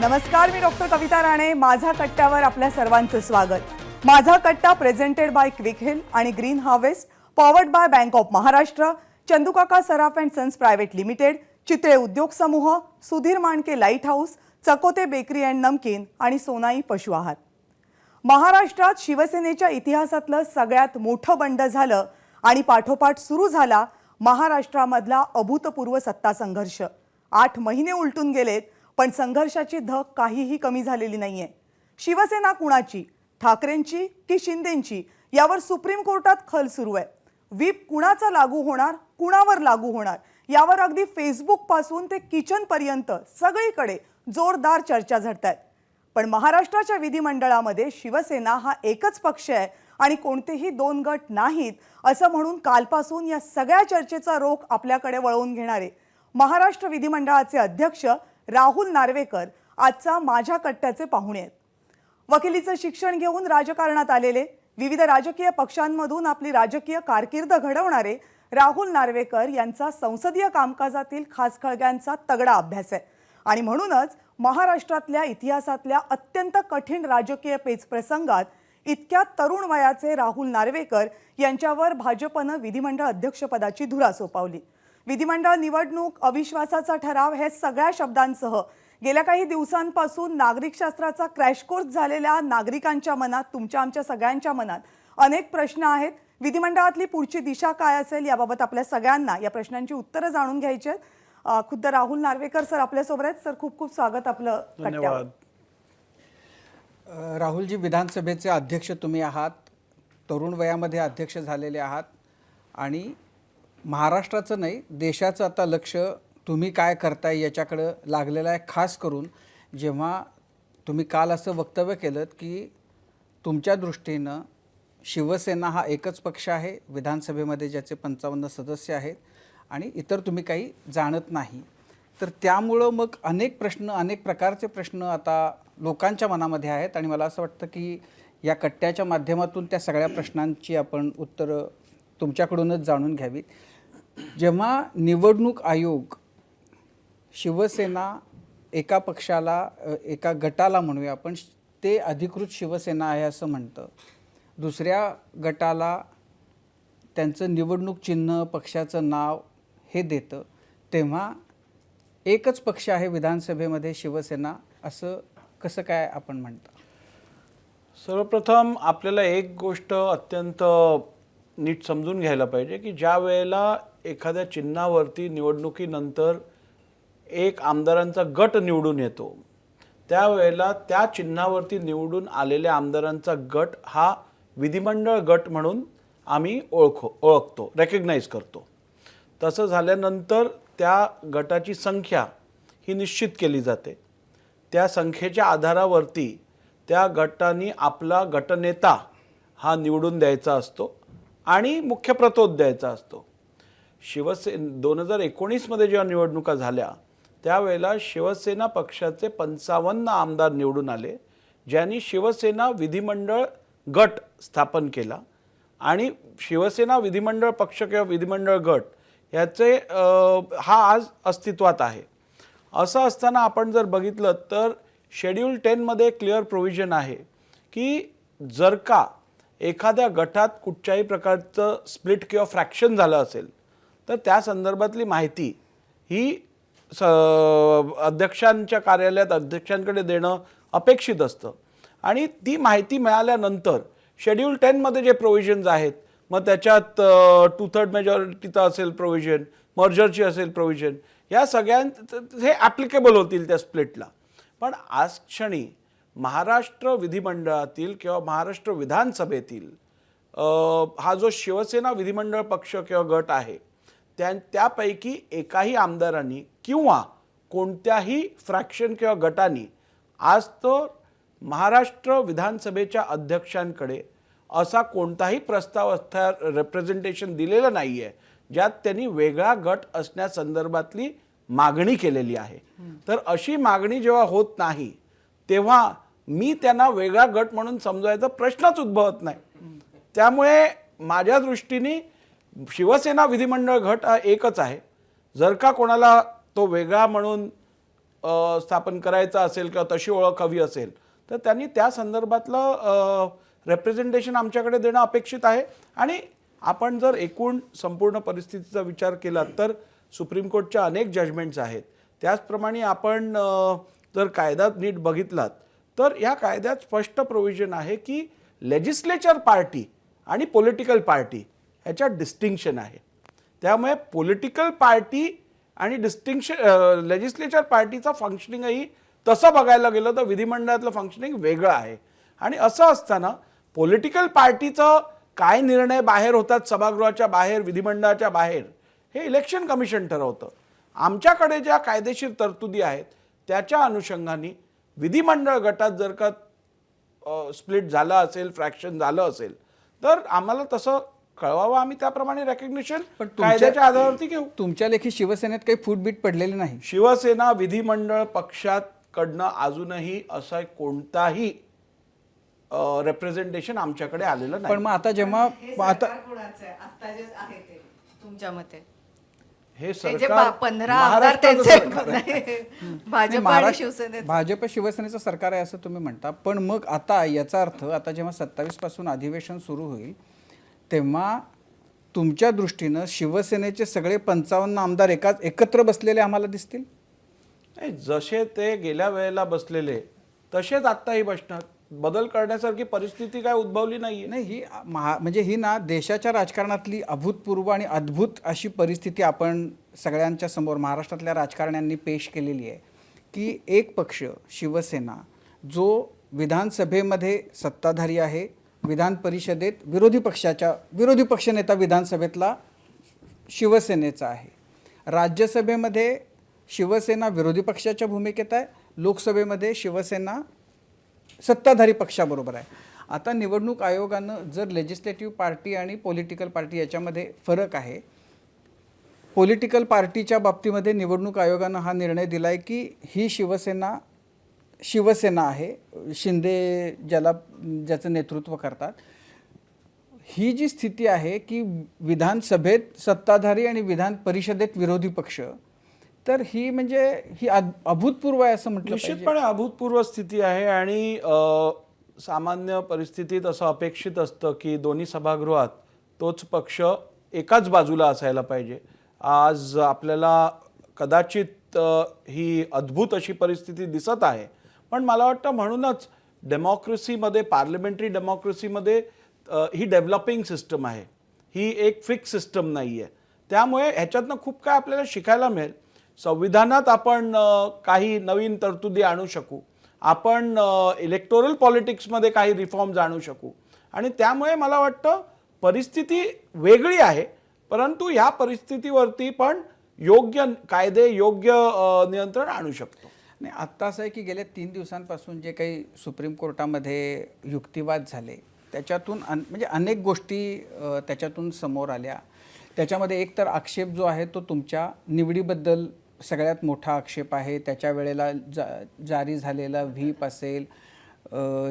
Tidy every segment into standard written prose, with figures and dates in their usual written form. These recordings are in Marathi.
नमस्कार, मी डॉक्टर कविता राणे. माझा कट्ट्यावर आपल्या सर्वांचं स्वागत. Majha Katta presented by Quick Heal आणि Green Harvest, powered by Bank of Maharashtra, Chandukaka Saraf and Sons private limited, Chitre Udyog Samuh, Sudhir Mandke Light House, Chakote bakery and namkeen आणि सोनाई पशु आहार. महाराष्ट्रात शिवसेनेच्या इतिहासातलं सगळ्यात मोठं बंड झालं आणि पाठोपाठ सुरू झाला महाराष्ट्रामधला अभूतपूर्व सत्ता संघर्ष. 8 महिने उलटून गेलेत, पण संघर्षाची धग काहीही कमी झालेली नाहीये. शिवसेना कुणाची, ठाकरेंची की शिंदेंची, यावर सुप्रीम कोर्टात खल सुरू आहे. व्हीप कुणाचा लागू होणार, कुणावर लागू होणार, यावर अगदी फेसबुक पासून ते किचन पर्यंत सगळीकडे जोरदार चर्चा झडतायत. पण महाराष्ट्राच्या विधिमंडळामध्ये शिवसेना हा एकच पक्ष आहे आणि कोणतेही 2 गट नाहीत असं म्हणून कालपासून या सगळ्या चर्चेचा रोख आपल्याकडे वळवून घेणारे महाराष्ट्र विधिमंडळाचे अध्यक्ष राहुल नार्वेकर आजचा माझ्या कट्ट्याचे पाहुणे आहेत. वकिलीचं शिक्षण घेऊन राजकारणात आलेले, विविध राजकीय पक्षांमधून आपली राजकीय कारकीर्द घडवणारे राहुल नार्वेकर यांचा संसदीय कामकाजातील खाचखळग्यांचा तगडा अभ्यास आहे आणि म्हणूनच महाराष्ट्रातल्या इतिहासातल्या अत्यंत कठीण राजकीय पेचप्रसंगात इतक्या तरुण वयाचे राहुल नार्वेकर यांच्यावर भाजपनं विधिमंडळ अध्यक्षपदाची धुरा सोपवली. विधिमंडळ निवडणूक, अविश्वासाचा ठराव हे सगळ्या शब्दांसह गेल्या काही दिवसांपासून नागरिकशास्त्राचा क्रॅश कोर्स झालेल्या नागरिकांच्या मनात, तुमच्या आमच्या सगळ्यांच्या मनात अनेक प्रश्न आहेत. विधिमंडळातली पुढची दिशा काय असेल याबाबत आपल्या सगळ्यांना या प्रश्नांची उत्तरं जाणून घ्यायची आहेत. खुद्द राहुल नार्वेकर सर आपल्यासोबत आहेत. सर, खूप खूप स्वागत आपलं कट्ट्यावर. राहुलजी, विधानसभेचे अध्यक्ष तुम्ही आहात, तरुण वयामध्ये अध्यक्ष झालेले आहात आणि महाराष्ट्राचं नाही देशाचं आता लक्ष तुम्ही काय करताय याच्याकडं लागलेलं आहे. खास करून जेव्हा तुम्ही काल असं वक्तव्य केलं की तुमच्या दृष्टीनं शिवसेना हा एकच पक्ष आहे विधानसभेमध्ये, ज्याचे 55 सदस्य आहेत आणि इतर तुम्ही काही जाणत नाही, तर त्यामुळं मग अनेक प्रकारचे प्रश्न आता लोकांच्या मनामध्ये आहेत आणि मला असं वाटतं की या कट्ट्याच्या माध्यमातून त्या सगळ्या प्रश्नांची आपण उत्तरं तुमच्याकडूनच जाणून घ्यावी. जेव्हा निवडणूक आयोग शिवसेना एका पक्षाला, एका गटाला म्हणूया आपण, ते अधिकृत शिवसेना आहे असं म्हणतं, दुसऱ्या गटाला त्यांचं निवडणूक चिन्ह, पक्षाचं नाव हे देतं, तेव्हा एकच पक्ष आहे विधानसभेमध्ये शिवसेना असं कसं काय आपण म्हणता? सर्वप्रथम आपल्याला एक गोष्ट अत्यंत नीट समजून घ्यायला पाहिजे की ज्या वेळेला एखाद्या चिन्हावरती निवडणुकीनंतर एक आमदारांचा गट निवडून येतो, त्यावेळेला त्या चिन्हावरती निवडून आलेल्या आमदारांचा गट हा विधिमंडळ गट म्हणून आम्ही ओळखतो, रेकग्नाइज करतो. तसं झाल्यानंतर त्या गटाची संख्या ही निश्चित केली जाते. त्या संख्येच्या आधारावरती त्या गटाने आपला गटनेता हा निवडून द्यायचा असतो आणि मुख्य प्रतोद द्यायचा असतो. 2019मध्ये जेव्हा निवडणुका झाल्या त्यावेळेला शिवसेना पक्षाचे 55 आमदार निवडून आले, ज्यांनी शिवसेना विधिमंडळ गट स्थापन केला आणि शिवसेना विधिमंडळ पक्ष किंवा विधिमंडळ गट याचे हा आज अस्तित्वात आहे. असं असताना आपण जर बघितलं तर शेड्यूल 10 मध्ये क्लिअर प्रोव्हिजन आहे की जर का एखाद्या गटात कुठच्याही प्रकारचं स्प्लिट किंवा फ्रॅक्शन झालं असेल तर त्या संदर्भातली माहिती ही अध्यक्षांच्या कार्यालयात अध्यक्षांकडे देणं अपेक्षित असतं आणि ती माहिती मिळाल्यानंतर शेड्यूल 10 मध्ये जे प्रोव्हिजन्स आहेत, मग त्याच्यात 2/3 मेजॉरिटीचा असेल प्रोव्हिजन, मर्जरची असेल प्रोव्हिजन, या हे ॲप्लिकेबल होतील त्या स्प्लिटला. पण आज क्षणी महाराष्ट्र विधिमंडळातील किंवा महाराष्ट्र विधानसभेतील हा जो शिवसेना विधिमंडळ पक्ष किंवा गट आहे त्यापैकी एकाही आमदारांनी किंवा कोणत्याही फ्रॅक्शन किंवा गटांनी आज तो महाराष्ट्र विधानसभेच्या अध्यक्षांकडे असा कोणताही प्रस्ताव रिप्रेझेंटेशन दिलेलं नाही आहे ज्यात त्यांनी वेगळा गट असण्यासंदर्भातली मागणी केलेली आहे. तर अशी मागणी जेव्हा होत नाही तेव्हा मी त्यांना वेगळा गट म्हणून समजायचा प्रश्नच उद्भवत नाही. त्यामुळे माझ्या दृष्टीने शिवसेना विधिमंडळ गट हा एकच आहे. जर का कोणाला तो वेगळा म्हणून स्थापन करायचा असेल किंवा तशी ओळख हवी असेल तर त्यांनी त्या संदर्भातलं रेप्रेझेंटेशन आमच्याकडे देणं अपेक्षित आहे. आणि आपण जर एकूण संपूर्ण परिस्थितीचा विचार केला तर सुप्रीम कोर्टच्या अनेक जजमेंट्स आहेत. त्याचप्रमाणे आपण जर कायदा नीट बघितलात तर या कायद्यात स्पष्ट प्रोव्हिजन आहे की लेजिस्लेचर पार्टी आणि पॉलिटिकल पार्टी ह्याच्यात डिस्टिंक्शन आहे. त्यामुळे पॉलिटिकल पार्टी आणि डिस्टिंक्शन लेजिस्लेचर पार्टीचा फंक्शनिंगही तसं बघायला गेलं तर विधिमंडळातलं फंक्शनिंग वेगळं आहे. आणि असं असताना पॉलिटिकल पार्टीचं काय निर्णय बाहेर होतात सभागृहाच्या बाहेर विधिमंडळाच्या बाहेर हे इलेक्शन कमिशन ठरवतं. आमच्याकडे ज्या कायदेशीर तरतुदी आहेत त्याच्या अनुषंगाने विधिमंडळ गटात जर का स्प्लिट झाला असेल फ्रॅक्शन झालं असेल तर आम्हाला तसं कळवावं, आम्ही त्याप्रमाणे रेकग्निशन कायद्याच्या आधारावरती घेऊ. तुमच्या लेखी शिवसेनेत काही फूटबीट पडलेली नाही. शिवसेना विधिमंडळ पक्षात कडनं अजूनही असा कोणताही रेप्रेझेंटेशन आमच्याकडे आलेलं नाही. पण मग आता जेव्हा आता तुमच्या मते हे जे सरकार 15 आमदार महाराष्ट्राचं त्यांचे सरकार आहे. भाजप आणि शिवसेनेचे भाजप शिवसेनेचं सरकार आहे असं तुम्ही म्हणता. पण मग आता याचा अर्थ आता जेव्हा 27 पासून अधिवेशन सुरू होईल तेव्हा तुमच्या दृष्टीनं शिवसेनेचे सगळे 55 आमदार एकत्र बसलेले आम्हाला दिसतील? नाही, जसे ते गेल्या वेळेला बसलेले तसेच आत्ताही बसणार. बदल करण्यासारखी परिस्थिती काय उद्भवली नाहीये. नाही, ही म्हणजे ही ना देशाच्या राजकारणातली अभूतपूर्व आणि अद्भुत अशी परिस्थिती आपण सगळ्यांच्या समोर महाराष्ट्रातल्या राजकारण्यांनी पेश केलेली आहे की एक पक्ष शिवसेना जो विधानसभेमध्ये सत्ताधारी आहे, विधान परिषदेत विरोधी पक्षनेता विधानसभेतला शिवसेनेचा आहे, राज्यसभेमध्ये शिवसेना विरोधी पक्षाच्या भूमिकेत आहे, लोकसभेमध्ये शिवसेना सत्ताधारी पक्षाबरोबर आहे. आता निवडणूक आयोगानं जर लेजिस्लेटिव्ह पार्टी आणि पॉलिटिकल पार्टी याच्यामध्ये फरक आहे. पॉलिटिकल पार्टीच्या बाबतीमध्ये निवडणूक आयोगानं हा निर्णय दिला आहे की ही शिवसेना आहे, शिंदे ज्याचं नेतृत्व करतात. ही जी स्थिती आहे की विधानसभेत सत्ताधारी आणि विधान परिषदेत विरोधी पक्ष, तर ही म्हणजे ही अभूतपूर्व आहे असं म्हटलं पाहिजे. निश्चितपणे अभूतपूर्व स्थिती आहे. आणि सामान्य परिस्थितीत असं अपेक्षित असतं की दोन्ही सभागृहात तोच पक्ष एकाच बाजूला असायला पाहिजे. आज आपल्याला कदाचित ही अद्भुत अशी परिस्थिती दिसत आहे. पण मला वाटतं म्हणूनच डेमोक्रेसीमध्ये, पार्लमेंटरी डेमोक्रेसीमध्ये ही डेव्हलपिंग सिस्टम आहे, ही एक फिक्स सिस्टम नाही आहे. त्यामुळे ह्याच्यातनं खूप काय आपल्याला शिकायला मिळेल. संविधानात आपण काही नवीन तरतुदी आणू शकू, आपण इलेक्टोरल पॉलिटिक्समध्ये काही रिफॉर्म्स आणू शकू. आणि त्यामुळे मला वाटतं परिस्थिती वेगळी आहे, परंतु ह्या परिस्थितीवरती पण योग्य कायदे, योग्य नियंत्रण आणू शकतो. नाही, आत्ता असं आहे की गेल्या 3 दिवसांपासून जे काही सुप्रीम कोर्टामध्ये युक्तिवाद झाले त्याच्यातून म्हणजे अनेक गोष्टी त्याच्यातून समोर आल्या. त्याच्यामध्ये एक तर आक्षेप जो आहे तो तुमच्या निवडीबद्दल सगळ्यात मोठा आक्षेप आहे. त्याच्या वेळेला जारी झालेला व्हीप असेल,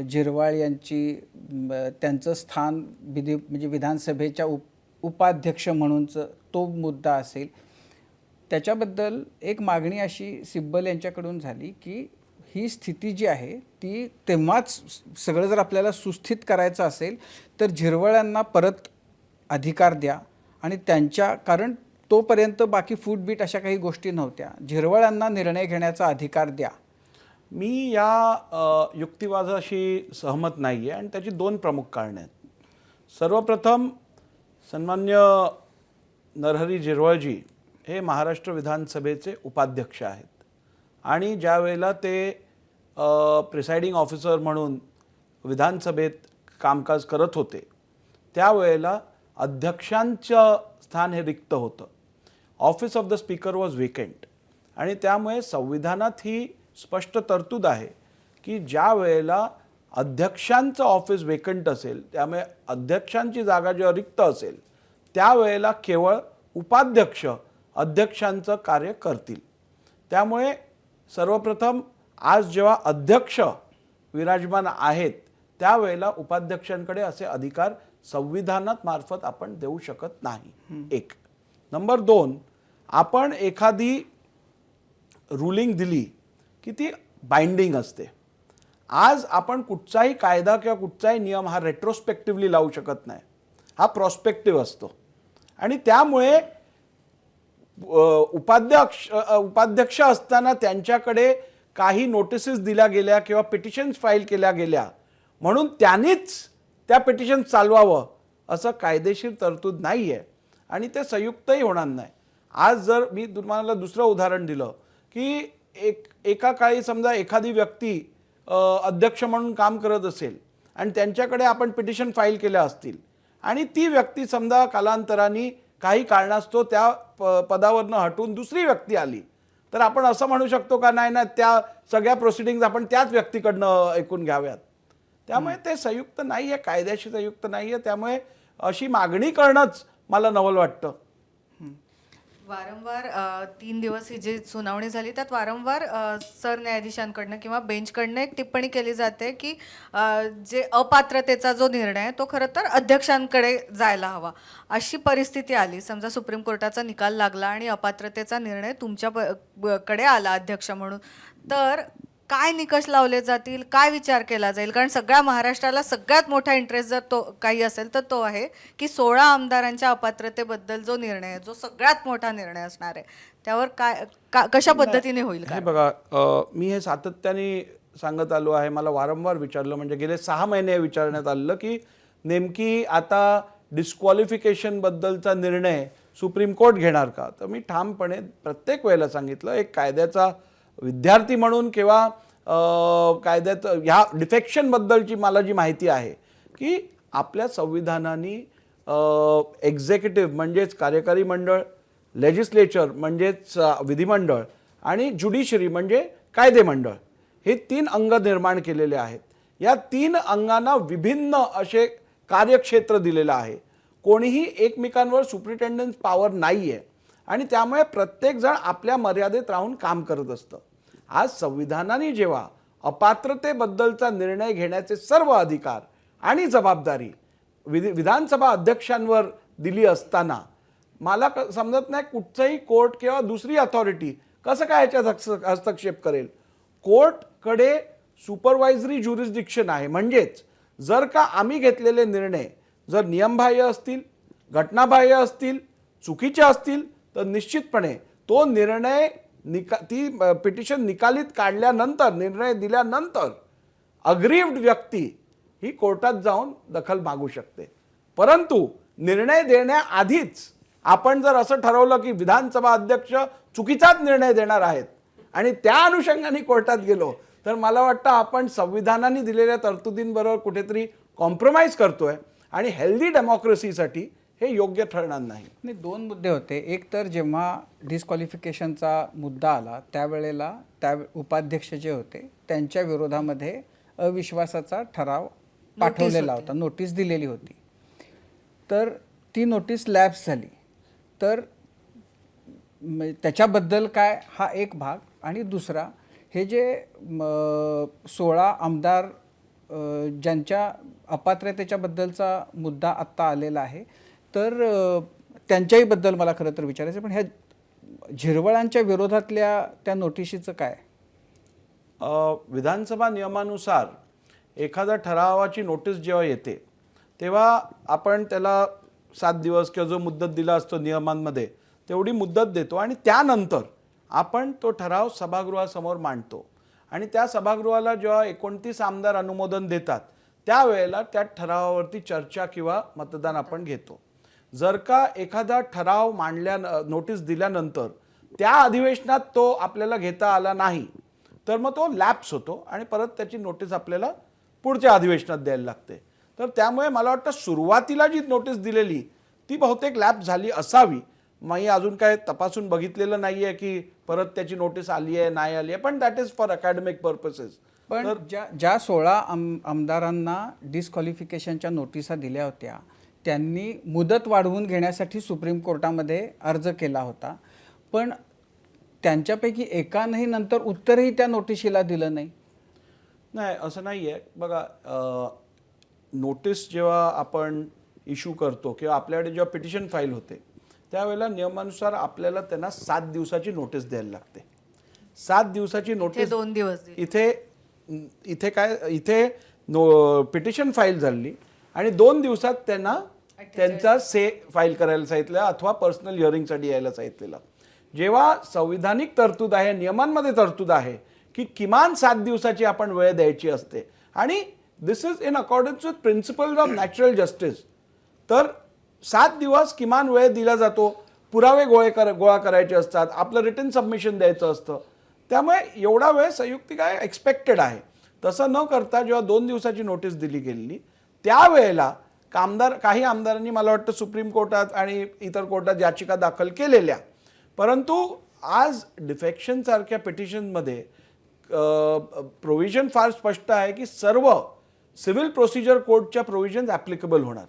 जिरवाळ यांची त्यांचं स्थान म्हणजे विधानसभेच्या उपाध्यक्ष म्हणूनचं तो मुद्दा असेल. त्याच्याबद्दल एक मागणी अशी सिब्बल यांच्याकडून झाली की ही स्थिती जी आहे ती तेव्हाच सगळं जर आपल्याला सुस्थित करायचं असेल तर झिरवळांना परत अधिकार द्या आणि कारण तोपर्यंत बाकी फूटबीट अशा काही गोष्टी नव्हत्या. झिरवळांना निर्णय घेण्याचा अधिकार द्या. मी या युक्तिवादाशी सहमत नाही आहे आणि त्याची 2 प्रमुख कारणे आहेत. सर्वप्रथम सन्मान्य नरहरी झिरवळजी हे महाराष्ट्र विधानसभेचे उपाध्यक्ष आहेत आणि ज्या वेळेला ते प्रिसाइडिंग ऑफिसर म्हणून विधानसभेत कामकाज करत होते त्यावेळेला अध्यक्षांचं स्थान हे रिक्त होतं. Office of the speaker was vacant. आणि त्यामुळे संविधानात ही स्पष्ट तरतूद आहे की ज्या वेळेला अध्यक्षांचं ऑफिस वेकंट असेल, त्यामुळे अध्यक्षांची जागा जेव्हा रिक्त असेल त्यावेळेला केवळ उपाध्यक्ष अध्यक्षांचं कार्य करतील. त्यामुळे सर्वप्रथम आज जेव्हा अध्यक्ष विराजमान आहेत त्यावेळेला उपाध्यक्षांकडे असे अधिकार संविधानात मार्फत आपण देऊ शकत नाही. 1 नंबर 2, आपण एखादी रुलिंग दिली की ती बाइंडिंग असते. आज आपण कुठचाही कायदा किंवा कुठचाही नियम हा रेट्रोस्पेक्टिव्हली लावू शकत नाही, हा प्रॉस्पेक्टिव्ह असतो. आणि त्यामुळे उपाध्यक्ष असताना त्यांच्याकडे काही नोटिसेस दिल्या गेल्या किंवा पिटिशन्स फाईल केल्या गेल्या म्हणून त्यांनीच त्या पिटिशन चालवावं असं कायदेशीर तरतूद नाही आहे आणि ते संयुक्तही होणार नाही. आज जर मी तुम्हाला दुसरं उदाहरण दिलं की एका काळी समजा एखादी व्यक्ती अध्यक्ष म्हणून काम करत असेल आणि त्यांच्याकडे आपण पिटिशन फाईल केल्या असतील आणि ती व्यक्ती समजा कालांतराने काही कारणास्तव त्या पदावरनं हटून दुसरी व्यक्ती आली, तर आपण असं म्हणू शकतो का नाही ना त्या सगळ्या प्रोसिडिंग्ज आपण त्याच व्यक्तीकडनं ऐकून घ्याव्यात. त्यामुळे ते संयुक्त नाही आहे, कायद्याशी संयुक्त नाही आहे. त्यामुळे अशी मागणी करणंच मला नवल वाटतं. वारंवार 3 दिवस ही जी सुनावणी झाली त्यात वारंवार सरन्यायाधीशांकडनं किंवा बेंचकडनं एक टिप्पणी केली जाते की जे अपात्रतेचा जो निर्णय आहे तो खरं तर अध्यक्षांकडे जायला हवा. अशी परिस्थिती आली, समजा सुप्रीम कोर्टाचा निकाल लागला आणि अपात्रतेचा निर्णय तुमच्याकडे आला अध्यक्ष म्हणून, तर काय निकष लावले जातील, काय विचार केला जाईल? कारण सगळ्या महाराष्ट्राला सगळ्यात मोठा इंटरेस्ट जर तो काही असेल तर तो आहे की 16 आमदारांच्या अपात्रतेबद्दल जो निर्णय आहे, जो सगळ्यात मोठा निर्णय असणार आहे, त्यावर कशा पद्धतीने होईल? हे बघा, मी हे सातत्याने सांगत आलो आहे, मला वारंवार विचारलं, म्हणजे गेले 6 महिने विचारण्यात आलं की नेमकी आता डिस्क्वालिफिकेशन बद्दलचा निर्णय सुप्रीम कोर्ट घेणार का. तर मी ठामपणे प्रत्येक वेळेला सांगितलं, एक कायद्याचा विद्यार्थी म्हणून किंवा कायद्याचं ह्या डिफेक्शनबद्दलची मला जी माहिती आहे की आपल्या संविधानाने एक्झिक्युटिव्ह म्हणजेच कार्यकारी मंडळ, लेजिस्लेचर म्हणजेच विधिमंडळ आणि ज्युडिशरी म्हणजे कायदे मंडळ, हे 3 अंग निर्माण केलेले आहेत. या 3 अंगांना विभिन्न असे कार्यक्षेत्र दिलेलं आहे. कोणीही एकमेकांवर सुप्रिटेंडन्स पॉवर नाही आहे आणि त्यामुळे प्रत्येकजण आपल्या मर्यादेत राहून काम करत असतं. आज संविधानाने जेव्हा अपात्रतेबद्दलचा निर्णय घेण्याचे सर्व अधिकार आणि जबाबदारी विधानसभा अध्यक्षांवर दिली असताना मला समजत नाही कुठचंही कोर्ट किंवा दुसरी अथॉरिटी कसं काय याच्यात हस्तक्षेप करेल. कोर्टकडे सुपरवायझरी ज्युरिस्डिक्शन आहे, म्हणजेच जर का आम्ही घेतलेले निर्णय जर नियमबाह्य असतील, घटनाबाह्य असतील, चुकीचे असतील, तर निश्चितपणे तो निर्णय ती पिटिशन निकालीत काढल्यानंतर, निर्णय दिल्यानंतर अग्रीव्ड व्यक्ती ही कोर्टात जाऊन दखल मागू शकते. परंतु निर्णय देण्याआधीच आपण जर असं ठरवलं की विधानसभा अध्यक्ष चुकीचाच निर्णय देणार आहेत आणि त्या अनुषंगाने कोर्टात गेलो, तर मला वाटतं आपण संविधानाने दिलेल्या तरतुदींबरोबर कुठेतरी कॉम्प्रोमाइज करतोय आणि हेल्दी डेमोक्रेसीसाठी हे योग्य ठरणार नाही. 2 मुद्दे होते. एक तर जेव्हा डिस्क्वालिफिकेशनचा मुद्दा आला त्यावेळेला त्या उपाध्यक्ष जे होते त्यांच्या विरोधामध्ये अविश्वासाचा ठराव पाठवलेला होता, नोटीस दिलेली होती. तर ती नोटीस लॅप्स झाली, तर त्याच्याबद्दल काय हा एक भाग. आणि दुसरा, हे जे 16 आमदार ज्यांच्या अपात्रतेच्याबद्दलचा मुद्दा आत्ता आलेला आहे, तर त्यांच्याही बद्दल मला खरं तर विचारायचं. पण ह्या झिरवळांच्या विरोधातल्या त्या नोटिशीचं काय? विधानसभा नियमानुसार एखाद्या ठरावाची नोटीस जेव्हा येते तेव्हा आपण त्याला 7 दिवस किंवा जो मुदत दिला असतो नियमांमध्ये तेवढी मुदत देतो आणि त्यानंतर आपण तो ठराव सभागृहासमोर मांडतो आणि त्या सभागृहाला जेव्हा 29 आमदार अनुमोदन देतात त्यावेळेला त्या ठरावावरती चर्चा किंवा मतदान आपण घेतो. जर का एखादा ठराव नोटीस दिल्यानंतर त्या अधिवेशनात तो आपल्याला घेता आला नाही, तर मग तो लॅप्स होतो आणि परत त्याची नोटीस आपल्याला पुढच्या अधिवेशनात द्यायला लागते. तर त्यामुळे मला वाटतं सुरुवातीला जी नोटीस दिलेली ती बहुतेक लॅप्स झाली असावी. मी अजून काय तपासून बघितलेलं नाही आहे की परत त्याची नोटीस आली आहे नाही आली आहे, पण that is for academic purposes. पण ज्या 16 आमदारांना डिस्क्वालिफिकेशनच्या नोटिसा दिल्या होत्या त्यांनी मुदत वाढवून घेण्यासाठी सुप्रीम कोर्टामध्ये अर्ज केला होता, पण त्यांच्यापैकी एकानंही नंतर उत्तरही त्या नोटिशीला दिलं नाही. नाही, असं नाही आहे. बघा, नोटीस जेव्हा आपण इश्यू करतो किंवा आपल्याकडे जेव्हा पिटिशन फाईल होते त्यावेळेला नियमानुसार आपल्याला त्यांना 7 दिवसाची नोटीस द्यायला लागते. 7 दिवसाची ते नोटीस 2 दिवस दिले. इथे पिटिशन फाईल झाली आणि 2 दिवसात त्यांना त्यांचा से फाईल करायला सांगितलं अथवा पर्सनल हिअरिंगसाठी यायला सांगितलेलं. जेव्हा संविधानिक तरतूद आहे, नियमांमध्ये तरतूद आहे की किमान 7 दिवसाची आपण वेळ द्यायची असते आणि this is in accordance with principles of natural justice. तर 7 दिवस किमान वेळ दिला जातो. पुरावे गोळा करायचे असतात, आपलं रिटन सबमिशन द्यायचं असतं. त्यामुळे एवढा वेळ संयुक्तिक आहे, एक्सपेक्टेड आहे. तसं न करता जेव्हा 2 दिवसाची नोटीस दिली गेलेली त्यावेळेला काही आमदारांनी मला वाटतं सुप्रीम कोर्टात आणि इतर कोर्टात याचिका दाखल केलेल्या. परंतु आज डिफेक्शन सारख्या पिटिशनमध्ये प्रोव्हिजन फार स्पष्ट आहे की सर्व सिव्हिल प्रोसिजर कोडच्या प्रोव्हिजन्स ॲप्लिकेबल होणार.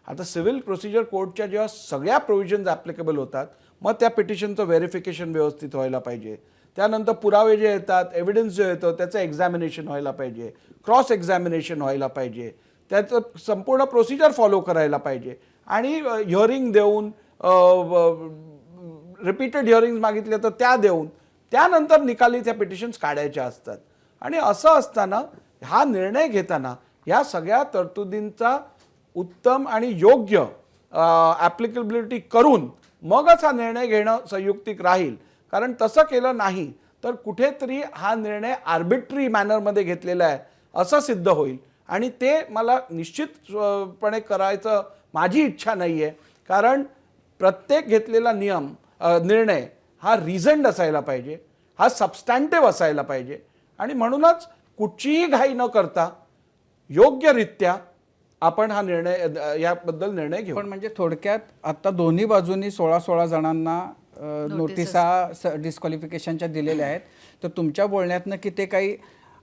आता सिव्हिल प्रोसिजर कोडच्या जेव्हा सगळ्या प्रोव्हिजन्स ॲप्लिकेबल होतात मग त्या पिटिशनचं व्हेरिफिकेशन व्यवस्थित व्हायला पाहिजे. त्यानंतर पुरावे जे येतात, एव्हिडन्स जो येतो त्याचं एक्झामिनेशन व्हायला पाहिजे, क्रॉस एक्झामिनेशन व्हायला पाहिजे, त्याचं संपूर्ण प्रोसिजर फॉलो करायला पाहिजे आणि हिअरिंग देऊन रिपीटेड हिअरिंग्स मागितले तर त्या देऊन त्यानंतर निकाली त्या पिटिशन्स काढायच्या असतात. आणि असं असताना हा निर्णय घेताना ह्या सगळ्या तरतुदींचा उत्तम आणि योग्य ॲप्लिकेबिलिटी करून मगच हा निर्णय घेणं संयुक्तिक राहील. कारण तसं केलं नाही तर कुठेतरी हा निर्णय आर्बिट्री मॅनरमध्ये घेतलेला आहे असं सिद्ध होईल आणि ते मला निश्चितपणे करायचं माझी इच्छा नाही आहे. कारण प्रत्येक घेतलेला निर्णय हा रिझन्ड असायला पाहिजे, हा सबस्टँटिव्ह असायला पाहिजे आणि म्हणूनच कुठचीही घाई न करता योग्यरित्या आपण हा याबद्दल निर्णय घेऊ. पण म्हणजे थोडक्यात आता दोन्ही बाजूंनी 16 जणांना नोटिसा डिस्क्वालिफिकेशनच्या दिलेल्या आहेत. तर तुमच्या बोलण्यातनं की ते काही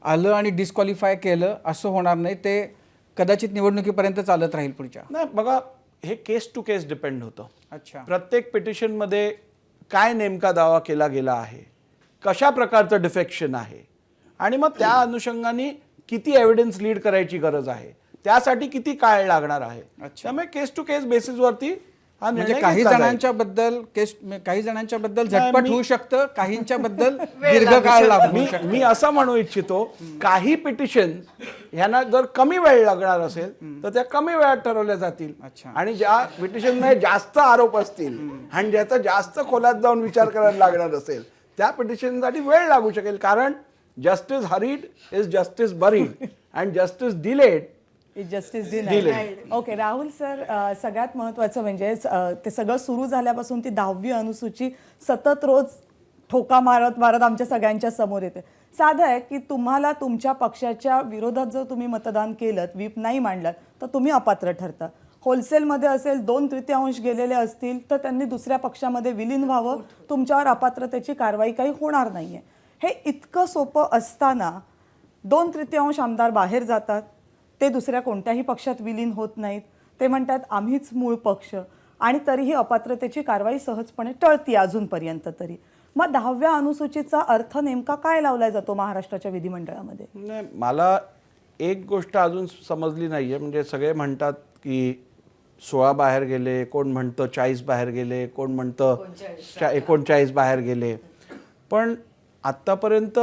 आलं आणि डिस्क्वालिफाय केलं असं होणार नाही, ते कदाचित निवडणुकीपर्यंत चालत राहील पुढच्या. नाही बघा, हे केस टू केस डिपेंड होतं. अच्छा. प्रत्येक पिटिशनमध्ये काय नेमका दावा केला गेला आहे, कशा प्रकारचं डिफेक्शन आहे आणि मग त्या अनुषंगाने किती एव्हिडन्स लीड करायची गरज आहे, त्यासाठी किती काळ लागणार आहे. त्यामुळे केस टू केस बेसिसवरती हा म्हणजे निर्णय काही घेतला जाईल. काही जणांच्या बद्दल झटपट होऊ शकतं, काहींच्या बद्दल वेळ दीर्घकाळ लागू मी शकतो. मी असं म्हणू इच्छितो, काही पिटिशन ह्यांना जर कमी वेळ लागणार असेल तर त्या कमी वेळात ठरवल्या जातील. अच्छा. आणि ज्या पिटिशनमध्ये जास्त आरोप असतील आणि ज्याचा जास्त खोलात जाऊन विचार करायला लागणार असेल त्या पिटिशनसाठी वेळ लागू शकेल. कारण justice hurried is justice buried and justice delayed is justice denied. Okay Rahul sir, सगळ्यात महत्त्वाचं म्हणजे ते सगळं सुरू झाल्यापासून ती 10वी अनुसूची सतत रोज ठोका मारत मारत आमच्या सगळ्यांच्या समोर येते. साधं आहे की तुम्हाला तुमच्या पक्षाच्या विरोधात जर तुम्ही मतदान केलं, व्हीप नाही मांडलं तर तुम्ही अपात्र ठरता. होलसेलमध्ये असेल 2/3 गेलेले असतील तर त्यांनी दुसऱ्या पक्षामध्ये विलीन व्हावं, तुमच्यावर अपात्रतेची कारवाई काही होणार नाही आहे. हे इतकं सोपं असताना 2/3 आमदार बाहेर जातात, ते दुसऱ्या कोणत्याही पक्षात विलीन होत नाहीत. ते म्हणतात आम्हीच मूळ पक्ष आणि तरीही अपात्रतेची कारवाई सहजपणे टळती अजूनपर्यंत तरी. मग 10व्या अनुसूचीचा अर्थ नेमका काय लावला जातो महाराष्ट्राच्या विधिमंडळामध्ये? नाही, मला एक गोष्ट अजून समजली नाही आहे. म्हणजे सगळे म्हणतात की 16 बाहेर गेले, कोण म्हणतं 40 बाहेर गेले, कोण म्हणतं 39 बाहेर गेले. पण आत्तापर्यंत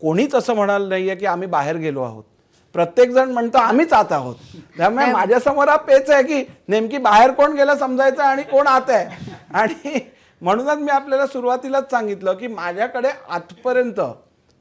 कोणीच असं म्हणालं नाही आहे की आम्ही बाहेर गेलो आहोत. प्रत्येक जण म्हणतो आम्हीच आत आहोत. त्यामुळे माझ्यासमोर हा पेच आहे की नेमकी बाहेर कोण गेलं समजायचं आणि कोण आत आहे. आणि म्हणूनच मी आपल्याला सुरुवातीलाच सांगितलं की माझ्याकडे आजपर्यंत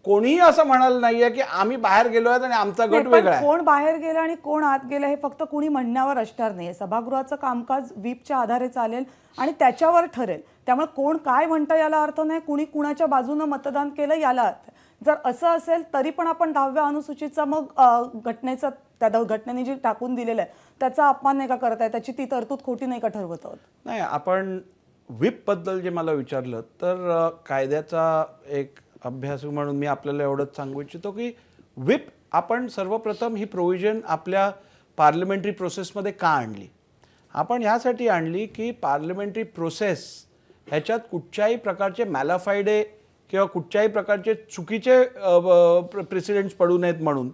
कोणीही असं म्हणाल नाहीये की आम्ही बाहेर गेलो आहेत आणि आमचा गट वेगळा आहे. कोण बाहेर गेलं आणि कोण आत गेलं हे फक्त कोणी म्हणण्यावर असणार नाही. सभागृहाचं कामकाज व्हीपच्या आधारे चालेल आणि त्याच्यावर ठरेल. त्यामुळे कोण काय म्हणतं याला अर्थ नाही, कुणी कुणाच्या बाजूनं मतदान केलं याला अर्थ. जर असं असेल तरी पण आपण 10व्या अनुसूचीचा मग घटनेचा त्या घटनेने जे टाकून दिलेलं आहे त्याचा अपमान नाही का करत आहे, त्याची ती तरतूद खोटी नाही का ठरवत आहोत? नाही, आपण व्हीपबद्दल जे मला विचारलं तर कायद्याचा एक अभ्यासक म्हणून मी आपल्याला एवढंच सांगू इच्छितो की व्हीप आपण सर्वप्रथम ही प्रोव्हिजन आपल्या पार्लमेंटरी प्रोसेसमध्ये का आणली. आपण ह्यासाठी आणली की पार्लमेंटरी प्रोसेस ह्याच्यात कुठच्याही प्रकारचे मॅलाफायडे किंवा कुठच्याही प्रकारचे चुकीचे प्रेसिडेंट्स पडू नयेत म्हणून.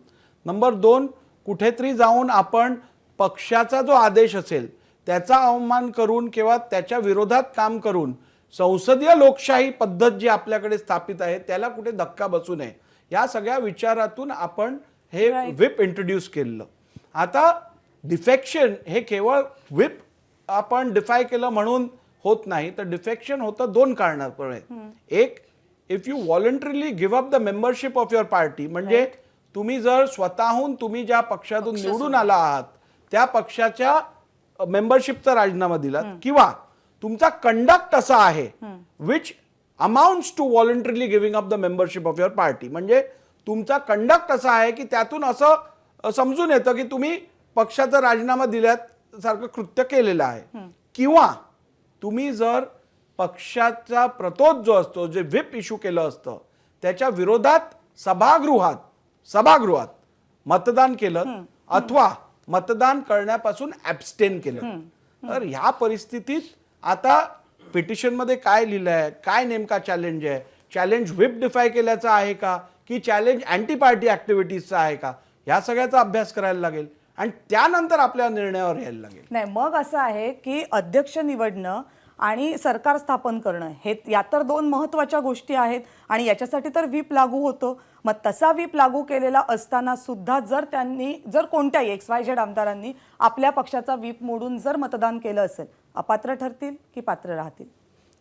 नंबर 2, कुठेतरी जाऊन आपण पक्षाचा जो आदेश असेल त्याचा अवमान करून किंवा त्याच्या विरोधात काम करून संसदीय लोकशाही पद्धत जी आपल्याकडे स्थापित आहे त्याला कुठे धक्का बसू नये या सगळ्या विचारातून आपण हे व्हिप इंट्रोड्यूस केलं. आता डिफेक्शन हे केवळ व्हिप आपण डिफाय केलं म्हणून होत नाही, तर डिफेक्शन होतं दोन कारणांमुळे. एक, if you voluntarily give up the membership of your party, म्हणजे तुम्ही जर स्वतःहून तुम्ही ज्या पक्षातून निवडून आला आहात त्या पक्षाच्या मेंबरशिपचा राजीनामा दिला, किंवा तुमचा कंडक्ट असा आहे which amounts to voluntarily giving up the membership of your party, म्हणजे तुमचा कंडक्ट असा आहे की त्यातून असं समजून येतं की तुम्ही पक्षाचा राजीनामा दिल्यात सारखं कृत्य केलेलं आहे. किंवा तुम्ही जर पक्षाचा प्रतोद जो असतो, जे व्हिप इश्यू केलं असतं त्याच्या विरोधात सभागृहात मतदान केलं अथवा मतदान करण्यापासून ॲब्स्टेन केलं. तर ह्या परिस्थितीत आता पिटिशनमध्ये काय लिहिलं आहे, काय नेमका चॅलेंज आहे, चॅलेंज व्हिप डिफाय केल्याचा आहे का की चॅलेंज अँटी पार्टी ॲक्टिव्हिटीजचा आहे का, ह्या सगळ्याचा अभ्यास करायला लागेल आणि त्यानंतर आपल्या निर्णयावर यायला लागेल. नाही, मग असं आहे की अध्यक्ष निवडणं आणि सरकार स्थापन करणं हे या तर दोन महत्त्वाच्या गोष्टी आहेत आणि याच्यासाठी तर व्हीप लागू होतो. मग तसा व्हीप लागू केलेला असताना सुद्धा जर कोणत्याही XYZ आमदारांनी आपल्या पक्षाचा व्हीप मोडून जर मतदान केलं असेल, अपात्र ठरतील की पात्र राहतील?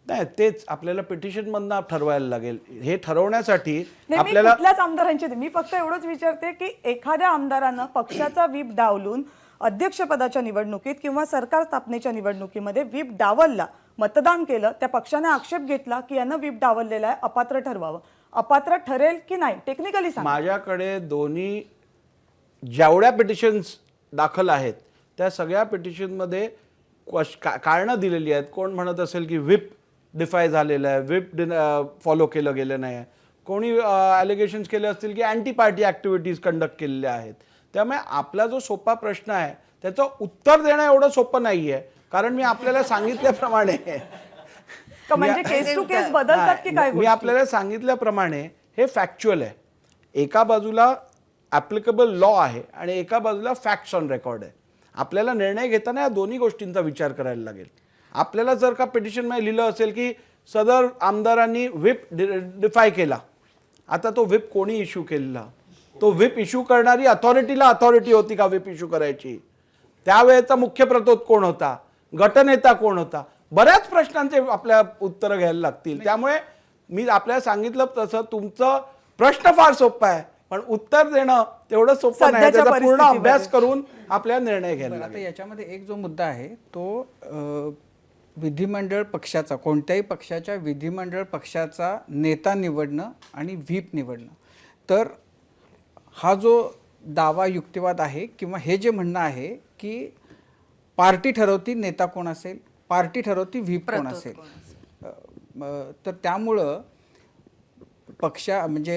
नाही, तेच आपल्याला पिटिशन मधनं ठरवायला लागेल. हे ठरवण्यासाठी नाही, मी आपल्याला कुठल्याच आमदारांची नाही, मी फक्त एवढंच विचारते की एखाद्या आमदारानं पक्षाचा व्हीप डावलून अध्यक्षपदाच्या निवडणुकीत किंवा सरकार स्थापनेच्या निवडणुकीमध्ये व्हीप डावलला, मतदान केलं, त्या पक्षाने आक्षेप घेतला की यानं व्हीप डावललेला आहे, अपात्र ठरवावं. अपात्र ठरेल की नाही टेक्निकली सांगा. माझ्याकडे दोन्ही जेवढ्या पिटिशन्स दाखल आहेत त्या सगळ्या पिटिशनमध्ये कारणं दिलेली आहेत. कोण म्हणत असेल की व्हिप डिफाय झालेलं आहे, व्हिप फॉलो केलं गेलं नाही, कोणी ॲलिगेशन्स केले असतील की अँटी पार्टी ॲक्टिव्हिटीज कंडक्ट केलेल्या आहेत. त्यामुळे आपला जो सोपा प्रश्न आहे त्याचं उत्तर देणं एवढं सोपं नाही आहे, कारण मी आपल्याला सांगितल्याप्रमाणे म्हणजे केस टू केस बदलतात की काय? मी आपल्याला सांगितल्याप्रमाणे हे फॅक्च्युअल आहे. एका बाजूला ॲप्लिकेबल लॉ आहे आणि एका बाजूला फॅक्ट्स ऑन रेकॉर्ड आहे. आपल्याला निर्णय घेताना या दोन्ही गोष्टींचा विचार करायला लागेल. आपल्याला जर का पिटिशनमध्ये लिहिलं असेल की सदर आमदारांनी व्हिप डिफाय केला, आता तो व्हिप कोणी इश्यू केलेला, तो व्हिप इश्यू करणारी अथॉरिटी होती का व्हिप इश्यू करायची, त्यावेळेचा मुख्य प्रतोद कोण होता, गटनेता कोण होता, बऱ्याच प्रश्नांचे आपल्या उत्तरं घ्यायला लागतील. त्यामुळे मी आपल्याला सांगितलं तसं तुमचं प्रश्न फार सोपा आहे, पण उत्तर देणं तेवढं सोपं नाही. त्याचा पूर्ण अभ्यास करून आपल्याला निर्णय घ्यायला लागेल. आता याच्यामध्ये एक जो मुद्दा आहे तो विधिमंडळ पक्षाचा, कोणत्याही पक्षाच्या विधिमंडळ पक्षाचा नेता निवडणं आणि व्हीप निवडणं. तर हा जो दावा युक्तिवाद आहे किंवा हे जे म्हणणं आहे की पार्टी ठरवती नेता कोण असेल, पार्टी ठरवती व्हीप कोण असेल, तर त्यामुळं म्हणजे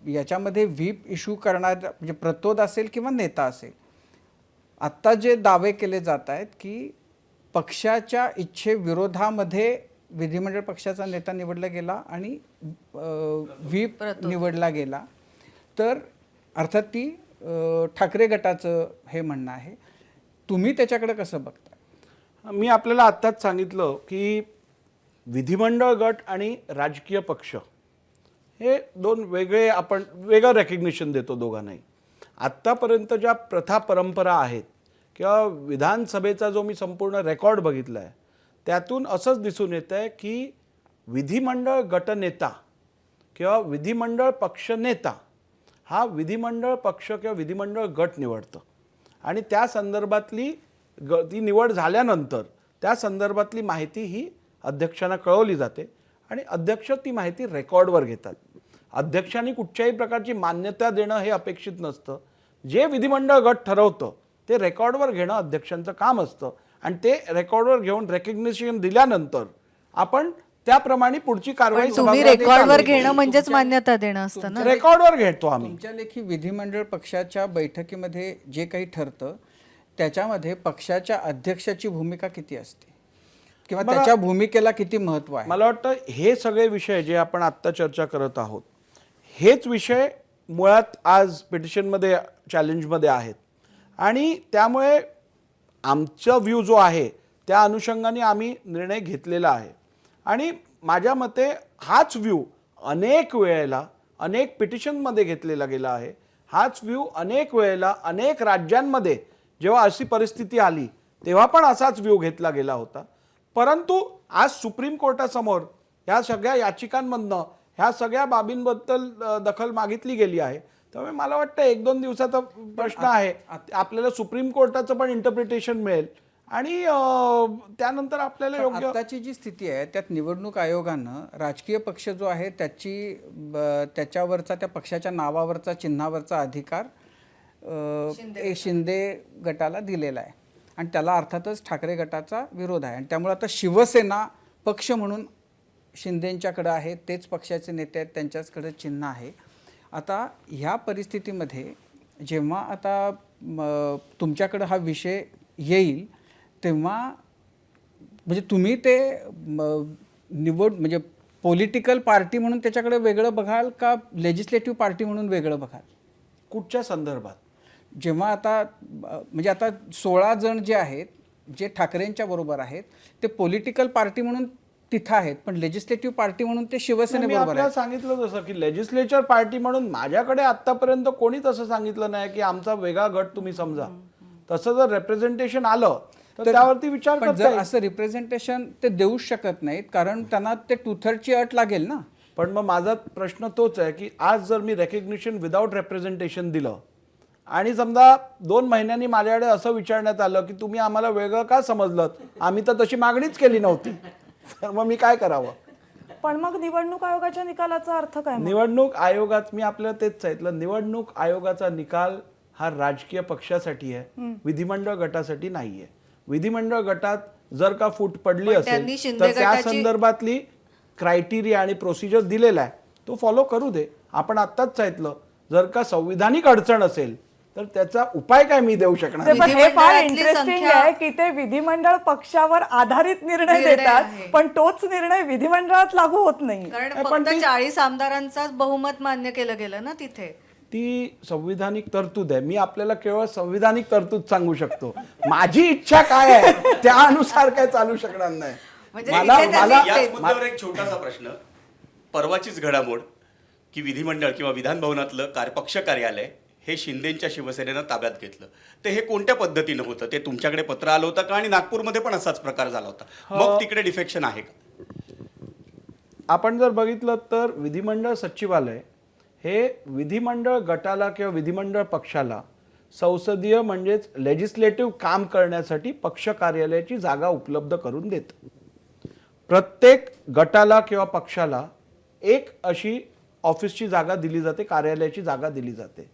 याच्यामध्ये व्हीप इश्यू करणारा म्हणजे प्रतोद असेल किंवा नेता असेल, आत्ता जे दावे केले जात आहेत की पक्षाच्या इच्छेविरोधामध्ये विधिमंडळ पक्षाचा नेता निवडला गेला आणि व्हीप निवडला गेला, तर अर्थात ती ठाकरे गटाचं हे म्हणणं आहे. तुम्ही त्याच्याकडे कसं बघता? मी आपल्याला आत्ताच सांगितलं की विधिमंडळ गट आणि राजकीय पक्ष हे दोन वेगळे, आपण वेगळं रेकग्निशन देतो दोघांनाही. आत्तापर्यंत ज्या प्रथा परंपरा आहेत किंवा विधानसभेचा जो मी संपूर्ण रेकॉर्ड बघितला आहे त्यातून असंच दिसून येतं आहे की विधिमंडळ गटनेता किंवा विधिमंडळ पक्षनेता हा विधिमंडळ पक्ष किंवा विधिमंडळ गट निवडतं आणि त्या संदर्भातली ती निवड झाल्यानंतर त्या संदर्भातली माहिती ही अध्यक्षांना कळवली जाते आणि अध्यक्ष ती माहिती रेकॉर्डवर घेतात. अध्यक्षांनी कुठच्याही प्रकारची मान्यता देणं हे अपेक्षित नसतं. जे विधिमंडळ गट ठरवतं ते रेकॉर्डवर घेणं अध्यक्षांचं काम असतं आणि ते रेकॉर्डवर घेऊन रेकग्निशन दिल्यानंतर आपण त्याप्रमाणे पुढची कारवाई रेकॉर्डवर घेणं म्हणजेच मान्यता देणं असतं ना. रेकॉर्डवर घेतो आम्ही. तुमच्या लेखी विधिमंडळ पक्षाच्या बैठकीमध्ये जे काही ठरतं त्याच्यामध्ये पक्षाच्या अध्यक्षाची भूमिका किती असते किंवा त्याच्या भूमिकेला किती महत्त्व आहे? मला वाटतं हे सगळे विषय जे आपण आत्ता चर्चा करत आहोत हेच विषय मुळात आज पिटिशनमध्ये चॅलेंजमध्ये आहेत आणि त्यामुळे आमचा व्ह्यू जो आहे त्या अनुषंगाने आम्ही निर्णय घेतलेला आहे आणि माझ्या मते हाच व्ह्यू अनेक वेळेला अनेक पिटिशनमध्ये घेतलेला गेला आहे. हाच व्ह्यू अनेक वेळेला अनेक राज्यांमध्ये जेव्हा अशी परिस्थिती आली तेव्हा पण असाच व्ह्यू घेतला गेला होता. परंतु आज सुप्रीम कोर्टासमोर ह्या सगळ्या याचिकांमधनं ह्या सगळ्या बाबींबद्दल दखल मागितली गेली आहे. त्यामुळे मला वाटतं 1-2 दिवसाचा प्रश्न आहे. आपल्याला सुप्रीम कोर्टाचं पण इंटरप्रिटेशन मिळेल आणि त्यानंतर आपल्याला योग्य आताची जी स्थिती आहे त्यात निवडणूक आयोगानं राजकीय पक्ष जो आहे त्याच्यावरचा त्या पक्षाच्या नावावरचा चिन्हावरचा अधिकार शिंदे गटाला दिलेला आहे आणि त्याला अर्थातच ठाकरे गटाचा विरोध आहे आणि त्यामुळे आता शिवसेना पक्ष म्हणून शिंदेंच्याकडे आहे, तेच पक्षाचे नेते आहेत, त्यांच्याचकडे चिन्ह आहे. आता ह्या परिस्थितीमध्ये जेव्हा आता तुमच्याकडे हा विषय येईल तेव्हा म्हणजे तुम्ही ते म्हणजे पॉलिटिकल पार्टी म्हणून त्याच्याकडे वेगळं बघाल का लेजिस्लेटिव्ह पार्टी म्हणून वेगळं बघाल? कुठच्या संदर्भात? जेव्हा आता म्हणजे आता 16 जण जे आहेत जे ठाकरेंच्या बरोबर आहेत ते पॉलिटिकल पार्टी म्हणून तिथं आहेत, पण लेजिस्लेटिव्ह पार्टी म्हणून ते शिवसेनेबरोबर आपल्याला आहेत. सांगितलं जसं की लेजिस्लेचर पार्टी म्हणून माझ्याकडे आतापर्यंत कोणीच असं सांगितलं नाही की आमचा वेगळा गट तुम्ही समजा. तसं जर रिप्रेझेंटेशन आलं तर त्यावरती विचार पण करता जर येईल. असं रिप्रेझेंटेशन ते देऊच शकत नाहीत कारण त्यांना ते 2/3ची अट लागेल ना. पण मग माझा प्रश्न तोच आहे की आज जर मी रेकग्निशन विदाउट रिप्रेझेंटेशन दिलं आणि समजा 2 महिन्यांनी माझ्याकडे असं विचारण्यात आलं की तुम्ही आम्हाला वेगळं का समजलं, आम्ही तर तशी मागणीच केली नव्हती, तर मग मी काय करावं? पण मग निवडणूक आयोगाच्या निकालाचा अर्थ काय मग? निवडणूक आयोगात मी आपल्याला तेच सांगितलं, निवडणूक आयोगाचा निकाल हा राजकीय पक्षासाठी आहे, विधिमंडळ गटासाठी नाहीये. विधिमंडळ गटात जर का फूट पडली पण असेल त्यांनी शिंदे तर त्या गटाची- संदर्भातली क्रायटेरिया आणि प्रोसिजर दिलेला आहे, तो फॉलो करू दे. आपण आत्ताच सांगितलं जर का संविधानिक अडचण असेल तर त्याचा उपाय काय मी देऊ शकणार ते नाही. पण हे फार विधिमंडळातली इंटरेस्टिंग संख्या- आहे की ते विधिमंडळ पक्षावर आधारित निर्णय निर्णय देतात आहे. पण तोच निर्णय विधिमंडळात लागू होत नाही. कारण पण फक्त 40 आमदारांचाच बहुमत मान्य केलं गेलं ना तिथे. ती संविधानिक तरतूद आहे. मी आपल्याला केवळ संविधानिक तरतूद सांगू शकतो. माझी इच्छा काय आहे त्यानुसार काय चालू शकणार नाही. म्हणजे मला इथे त्याचे- मला याच मुद्द्यावर एक छोटासा प्रश्न. परवाचीच घडामोड की विधिमंडळ किंवा विधान भवनातलं पक्ष कार्यालय हे शिंदेच्या शिवसेनेनं ताब्यात घेतलं. ते हे कोणत्या पद्धतीनं होतं? ते तुमच्याकडे पत्र आलं होतं का? आणि नागपूरमध्ये पण असाच प्रकार झाला होता. मग तिकडे डिफेक्शन आहे का? आपण जर बघितलं तर विधिमंडळ सचिवालय हे विधिमंडळ गटाला किंवा विधिमंडळ पक्षाला संसदीय म्हणजेच लेजिस्लेटिव्ह काम करण्यासाठी पक्ष कार्यालयाची जागा उपलब्ध करून देतं. प्रत्येक गटाला किंवा पक्षाला एक अशी ऑफिसची जागा दिली जाते, कार्यालयाची जागा दिली जाते.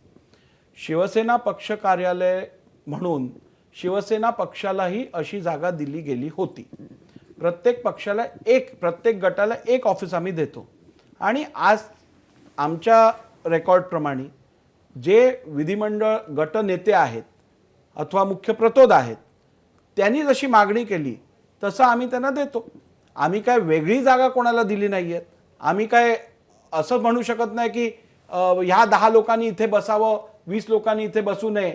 शिवसेना पक्ष कार्यालय म्हणून शिवसेना पक्षालाही अशी जागा दिली गेली होती. प्रत्येक पक्षाला प्रत्येक गटाला एक ऑफिस आम्ही देतो आणि आज आमच्या रेकॉर्डप्रमाणे जे विधिमंडळ गटनेते आहेत अथवा मुख्य प्रतोद आहेत त्यांनी जशी मागणी केली तसं आम्ही त्यांना देतो. आम्ही काय वेगळी जागा कोणाला दिली नाही आहेत. आम्ही काय असं म्हणू शकत नाही की ह्या 10 लोकांनी इथे बसावं, 20 लोकांनी इथे बसू नये.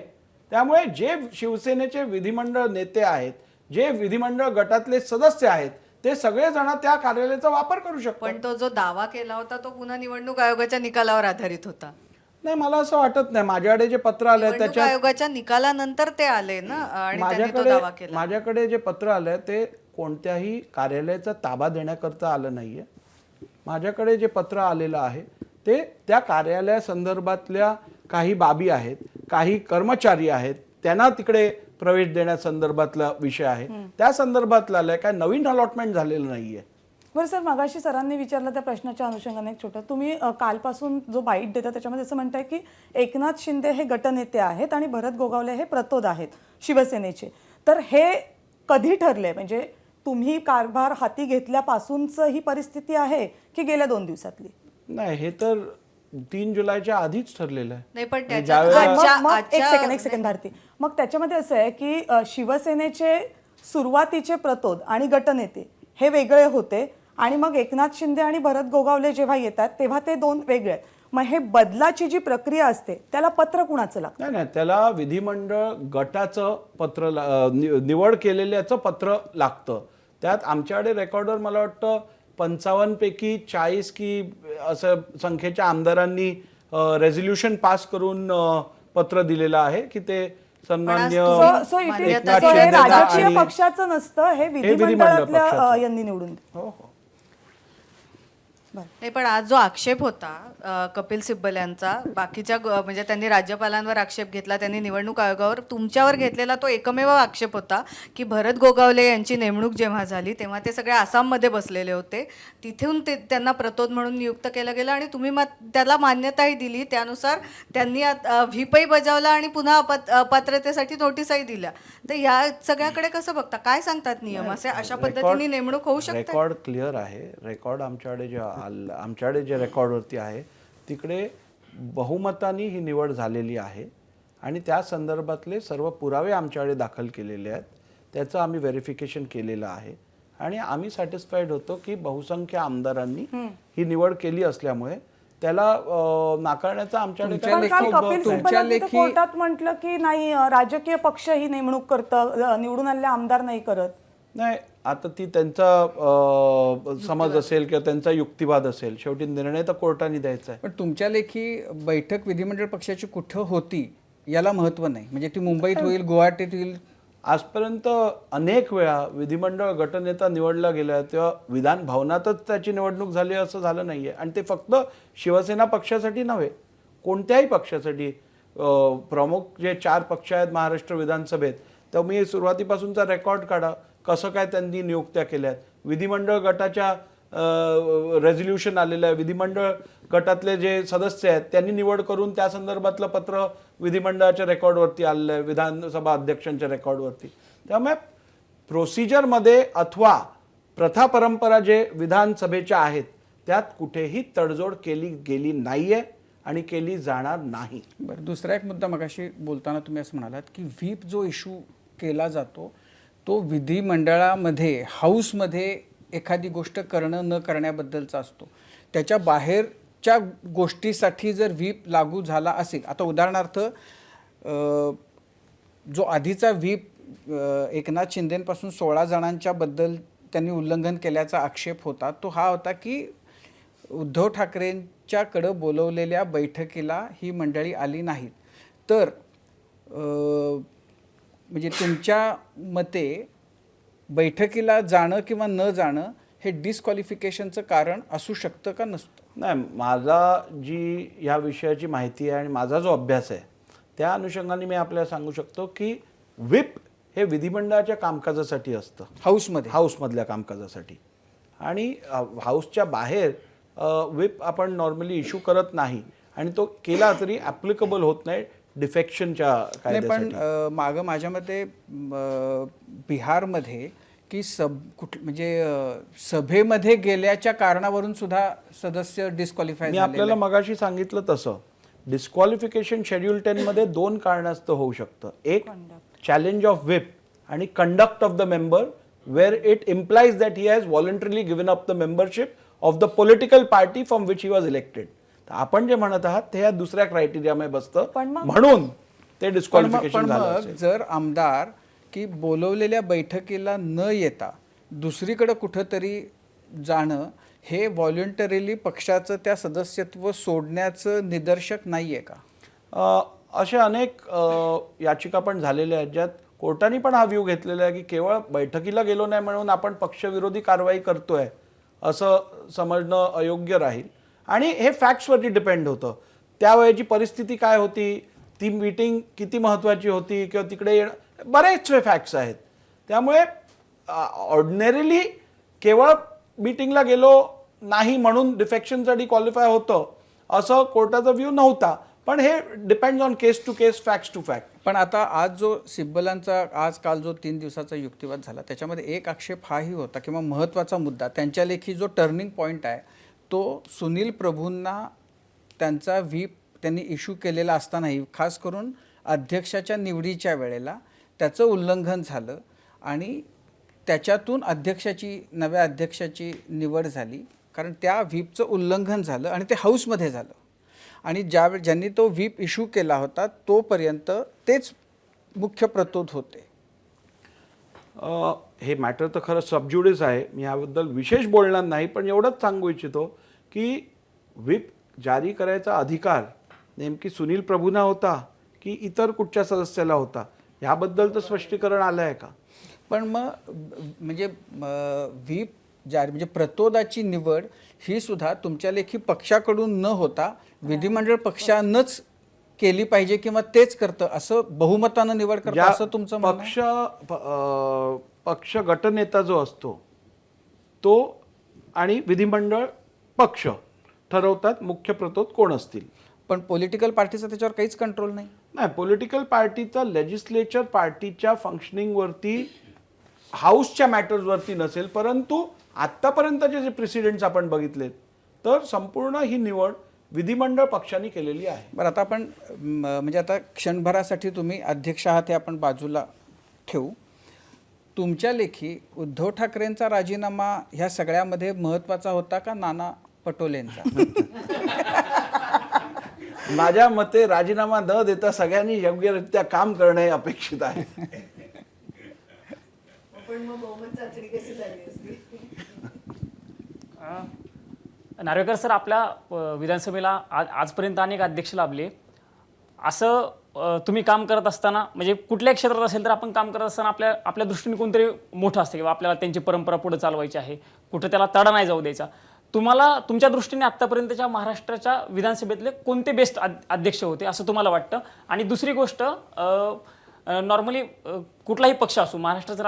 त्यामुळे जे शिवसेनेचे विधिमंडळ नेते आहेत, जे विधिमंडळ गटातले सदस्य आहेत ते सगळेजण त्या कार्यालयाचा वापर करू शकतात. पण तो जो दावा केला होता तो पुन्हा निवडणूक आयोगाच्या निकालावर आधारित होता. नाही, मला असं वाटत नाही. माझ्याकडे जे पत्र आलंय निवडणूक त्याच्यात आयोगाच्या निकालानंतर ते आले ना आणि त्यांनी तो दावा केला. माझ्याकडे जे पत्र आलंय ते कोणत्याही कार्यालयाचा ताबा देण्याकरता आलं नाहीये. माझ्याकडे जे पत्र आलेलं आहे ते त्या कार्यालयासंदर्भातल्या काही बाबी आहेत, काही कर्मचारी आहेत त्यांना तिकडे प्रवेश देण्यासंदर्भातला विषय आहे, त्या संदर्भातला आलाय. काय नवीन अलॉटमेंट झालेलं नाहीये. बरं सर, मगाशी सरांनी विचारलं त्या प्रश्नाच्या अनुषंगाने एक छोटं, तुम्ही कालपासून जो बाईट देता त्याच्यामध्ये असं म्हणताय की एकनाथ शिंदे हे गटनेते आहेत आणि भरत गोगावले हे प्रतोद आहेत शिवसेनेचे. तर हे कधी ठरले, म्हणजे तुम्ही कारभार हाती घेतल्यापासूनच ही परिस्थिती आहे की गेल्या 2 दिवसातली? नाही, हे तर 3 जुलैच्या आधीच ठरलेलं आहे. नाही पण म्हणजे त्याच्यात ज्यावेळेला- मग एक सेकंड भारती, मग त्याच्यामध्ये असं आहे की शिवसेनेचे सुरुवातीचे प्रतोद आणि गटनेते हे वेगळे होते आणि मग एकनाथ शिंदे आणि भरत गोगावले जेव्हा येतात तेव्हा ते 2 वेगळे आहेत. मग हे बदलाची जी प्रक्रिया असते त्याला पत्र कुणाचं लागतं? नाही, त्याला विधिमंडळ गटाचं निवड केलेल्याचं पत्र लागतं. त्यात आमच्याकडे रेकॉर्डवर मला वाटतं 55 पैकी 40 की असं संख्येच्या आमदारांनी रेझोल्युशन पास करून पत्र दिलेलं आहे की ते सन्मान्य सो एकनाथ हे शिंदेंना राजकीय आणि- पक्षाचं नसतं, हे विधिमंडळ विधिमंडळातल्या पक्षाचं. यांनी निवडून दिलं. हो हो नाही, पण आज जो आक्षेप होता कपिल सिब्बल यांचा, बाकीच्या म्हणजे त्यांनी राज्यपालांवर आक्षेप घेतला, त्यांनी निवडणूक आयोगावर, तुमच्यावर घेतलेला तो एकमेव आक्षेप होता की भरत गोगावले यांची नेमणूक जेव्हा झाली तेव्हा ते सगळे आसाममध्ये बसलेले होते, तिथून त्यांना प्रतोद म्हणून नियुक्त केलं गेलं आणि तुम्ही त्याला मान्यताही दिली. त्यानुसार त्यांनी व्हीपही बजावला आणि पुन्हा अपात्रतेसाठी नोटीसही दिल्या. तर या सगळ्याकडे कसं बघता, काय सांगतात नियम, असे अशा पद्धतीने नेमणूक होऊ शकते? रेकॉर्ड क्लिअर आहे. रेकॉर्ड आमच्याकडे जे रेकॉर्डवरती आहे तिकडे बहुमतानी ही निवड झालेली आहे आणि त्या संदर्भातले सर्व पुरावे आमच्याकडे दाखल केलेले आहेत. त्याचं आम्ही व्हेरिफिकेशन केलेलं आहे आणि आम्ही सॅटिस्फाईड होतो की बहुसंख्य आमदारांनी ही निवड केली असल्यामुळे त्याला नाकारण्याचा आमच्याकडे तुमच्या पण काल लेखी- कपिल तुमच्या सिब्बलांनी तर लेखी- कोर्टात म्हटलं की नाही, राजकीय पक्ष ही नेमणूक करतं, निवडून आलेले आमदार नाही करत. नाही, आता ती त्यांचा समज असेल किंवा त्यांचा युक्तिवाद असेल, शेवटी निर्णय तर कोर्टाने द्यायचा आहे. पण तुमच्या लेखी बैठक विधिमंडळ पक्षाची कुठं होती याला महत्त्व नाही, म्हणजे ती मुंबईत होईल, गुवाहाटीत होईल. आजपर्यंत अनेक वेळा विधिमंडळ गटनेता निवडला गेला तेव्हा विधान भवनातच त्याची निवडणूक झाली असं झालं नाहीये. आणि ते फक्त शिवसेना पक्षासाठी नव्हे, कोणत्याही पक्षासाठी. प्रमुख जे 4 पक्ष आहेत महाराष्ट्र विधानसभेत, तर मी सुरुवातीपासूनचा रेकॉर्ड काढा, कसं काय त्यांनी नियुक्त्या केल्यात. विधिमंडळ गटाच्या रेझोल्युशन आलेलं आहे, विधिमंडळ गटातले जे सदस्य आहेत त्यांनी निवड करून त्या संदर्भातलं पत्र विधिमंडळाच्या रेकॉर्डवरती आलेलं आहे, विधानसभा अध्यक्षांच्या रेकॉर्डवरती. त्यामुळे प्रोसिजरमध्ये अथवा प्रथा परंपरा जे विधानसभेच्या आहेत त्यात कुठेही तडजोड केली गेली नाहीये आणि केली जाणार नाही. बरं, दुसरा एक मुद्दा मगाशी बोलताना तुम्ही असं म्हणालात की व्हीप जो इशू केला जातो तो विधिमंडळामध्ये, हाऊसमध्ये एखादी गोष्ट करणं न करण्याबद्दलचा असतो. त्याच्या बाहेरच्या गोष्टीसाठी जर व्हीप लागू झाला असेल, आता उदाहरणार्थ जो आधीचा व्हीप एकनाथ शिंदेपासून 16 जणांच्या बद्दल त्यांनी उल्लंघन केल्याचा आक्षेप होता, तो हा होता की उद्धव ठाकरेंच्याकडं बोलवलेल्या बैठकीला ही मंडळी आली नाहीत. तर म्हणजे तुमच्या मते बैठकीला जाणं किंवा न जाणं हे डिस्क्वालिफिकेशनचं कारण असू शकतं का नसतं? नाही, माझा जी या विषयाची माहिती आहे आणि माझा जो अभ्यास आहे त्या अनुषंगाने मी आपल्याला सांगू शकतो की व्हिप हे विधिमंडळाच्या कामकाजासाठी असतं, हाऊसमधल्या कामकाजासाठी. आणि हाऊसच्या बाहेर व्हिप आपण नॉर्मली इश्यू करत नाही आणि तो केला तरी ॲप्लिकेबल होत नाही डिफेक्शनच्या नाही. पण कायद्यासाठी. मागं माझ्या मते बिहारमध्ये की म्हणजे सभेमध्ये गेल्याच्या कारणावरून सुद्धा सदस्य डिस्क्वालिफाय मी आपल्याला मगाशी सांगितलं तसं डिस्क्वालिफिकेशन शेड्यूल 10 मध्ये 2 कारणास्तव होऊ शकतं. एक, चॅलेंज ऑफ व्हिप आणि conduct of the member where it implies that he has voluntarily given up the membership of the political party from which he was elected. तर आपण जे म्हणत आहात ते या दुसऱ्या क्रायटेरियामध्ये बसतं, म्हणून ते डिस्क्वालिफिकेशन झालं मग असेल. जर आमदार की बोलवलेल्या बैठकीला न येता दुसरीकडे कुठंतरी जाणं हे व्हॉलंटरीली पक्षाचं त्या सदस्यत्व सोडण्याचं निदर्शक नाहीये का? असे अनेक याचिका पण झालेल्या आहेत ज्यात कोर्टाने पण हा व्ह्यू घेतलेला आहे की केवळ बैठकीला गेलो नाही म्हणून आपण पक्षविरोधी कारवाई करतोय असं समजणं अयोग्य राहील. आणि हे फॅक्ट्सवरती डिपेंड होतं, त्यावेळेची परिस्थिती काय होती, ती मीटिंग किती महत्त्वाची होती किंवा तिकडे येणं, बरेचसे फॅक्ट्स आहेत. त्यामुळे ऑर्डिनरीली केवळ मीटिंगला गेलो नाही म्हणून डिफेक्शनसाठी क्वालिफाय होतं असं कोर्टाचा व्ह्यू नव्हता. पण हे depends on case to case, facts to fact. पण आता आज जो सिब्बलांचा काल जो 3 दिवसाचा युक्तिवाद झाला त्याच्यामध्ये एक आक्षेप हाही होता किंवा महत्त्वाचा मुद्दा, त्यांच्या लेखी जो टर्निंग पॉईंट आहे तो सुनील प्रभूंना त्यांचा व्हीप त्यांनी इश्यू केलेला असतानाही, खास करून अध्यक्षाच्या निवडीच्या वेळेला त्याचं उल्लंघन झालं आणि त्याच्यातून नव्या अध्यक्षाची निवड झाली, कारण त्या व्हीपचं उल्लंघन झालं आणि ते हाऊसमध्ये झालं. आणि ज्यांनी तो व्हीप इश्यू केला होता तोपर्यंत तेच मुख्य प्रतोद होते. हे मॅटर तर खरं सबज्युडिस आहे, मी याबद्दल विशेष बोलणार नाही, पण एवढंच सांगू इच्छितो की व्हिप जारी करायचा अधिकार नेमकी सुनील प्रभूंना होता की इतर कुठच्या सदस्याला होता, याबद्दल तर स्पष्टीकरण आलं आहे का? पण मग म्हणजे व्हीप जारी म्हणजे प्रतोदाची निवड ही सुद्धा तुमच्या लेखी पक्षाकडून न होता विधिमंडळ पक्षानंच केली पाहिजे किंवा तेच करतं असं बहुमतानं निवड करतं ज्या असं तुमचं म्हणणं आहे? पक्ष गटनेता जो असतो तो आणि विधिमंडळ पक्ष ठरवतात मुख्य प्रतोद कोण असतील. पण पॉलिटिकल पार्टीचा त्याच्यावर काहीच कंट्रोल नाही. नाही, पॉलिटिकल पार्टीचा लेजिस्लेचर पार्टीच्या फंक्शनिंगवरती, हाऊसच्या मॅटर्सवरती नसेल, परंतु आत्तापर्यंतचे जे प्रेसिडेंट्स आपण बघितलेत तर संपूर्ण ही निवड विधिमंडळ पक्षाने केलेली आहे. बरं, आता आपण म्हणजे आता क्षणभरासाठी तुम्ही अध्यक्ष आहात हे आपण बाजूला ठेवू. तुमच्या लेखी उद्धव ठाकरेंचा राजीनामा ह्या सगळ्यामध्ये महत्त्वाचा होता का नाना पटोलेंचा? माझ्या मते राजीनामा न देता सगळ्यांनी योग्यरित्या काम करणे हे अपेक्षित आहे. नार्वेकर सर, आपल्या विधानसभेला आजपर्यंत अनेक अध्यक्ष लाभले. असं तुम्ही काम करत असताना म्हणजे कुठल्याही क्षेत्रात असेल तर आपण काम करत असताना आपल्या दृष्टीने कोणतरी मोठं असतं किंवा आपल्याला त्यांची परंपरा पुढे चालवायची आहे, कुठं त्याला तडा नाही जाऊ द्यायचा. तुम्हाला तुमच्या दृष्टीने आत्तापर्यंतच्या महाराष्ट्राच्या विधानसभेतले कोणते बेस्ट अध्यक्ष होते असं तुम्हाला वाटतं? आणि दुसरी गोष्ट, नॉर्मली कुठलाही पक्ष असो, महाराष्ट्राचं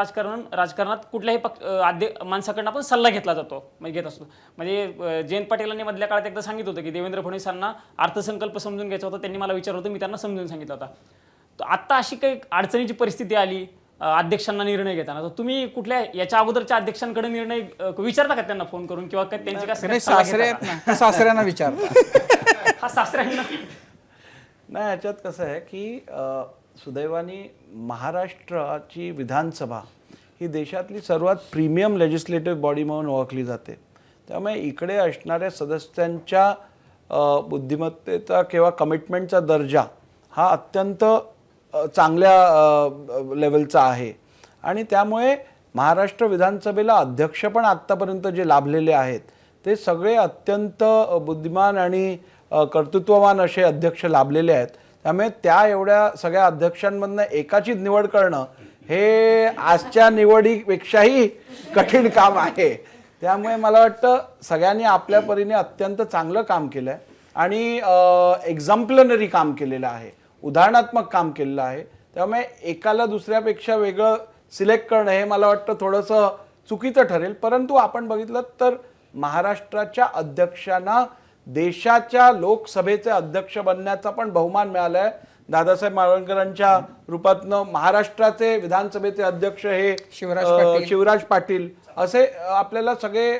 राजकारणात कुठल्याही माणसाकडनं आपण सल्ला घेतला जातो, म्हणजे घेत असतो. म्हणजे जयंत पाटीलांनी मधल्या काळात एकदा सांगितलं होतं की देवेंद्र फडणवीसांना अर्थसंकल्प समजून घ्यायचा होता, त्यांनी मला विचारलं होतं, मी त्यांना समजून सांगितलं होता. तर आत्ता अशी काही अडचणीची परिस्थिती आली अध्यक्षांना निर्णय घेताना, तर तुम्ही कुठल्या याच्या अगोदरच्या अध्यक्षांकडे निर्णय विचारता का त्यांना फोन करून, किंवा त्यांची काय सासरे आहेत ना, ते सासऱ्यांना विचारता. हा सासऱ्यांना नाही, याच्यात कसं आहे की सुदैवाने महाराष्ट्राची विधानसभा ही देशातली सर्वात प्रीमियम लेजिस्लेटिव्ह बॉडी म्हणून ओळखली जाते. त्यामुळे इकडे असणाऱ्या सदस्यांच्या बुद्धिमत्तेचा किंवा कमिटमेंटचा दर्जा हा अत्यंत चांगल्या लेवलचा आहे. आणि त्यामुळे महाराष्ट्र विधानसभेला अध्यक्ष पण आत्तापर्यंत जे लाभलेले आहेत ते सगळे अत्यंत बुद्धिमान आणि कर्तृत्ववान असे अध्यक्ष लाभलेले आहेत. त्यामुळे त्या एवढ्या सगळ्या अध्यक्षांमधनं एकाचीच निवड करणं हे आजच्या निवडीपेक्षाही कठीण काम आहे. त्यामुळे मला वाटतं सगळ्यांनी आपल्या परीने अत्यंत चांगलं काम केलं आहे आणि एक्झाम्पलनरी काम केलेलं आहे, उदाहरणात्मक काम केलेलं आहे. त्यामुळे एकाला दुसऱ्यापेक्षा वेगळं सिलेक्ट करणं हे मला वाटतं थोडंसं चुकीचं ठरेल. परंतु आपण बघितलं तर महाराष्ट्राच्या अध्यक्षांना देशाच्या लोकसभेचे अध्यक्ष बनण्याचा पण बहुमान मिळाला आहे. दादासाहेब मावळकरांच्या रूपातनं महाराष्ट्राचे विधानसभेचे अध्यक्ष हे शिवराज पाटील असे आपल्याला सगळे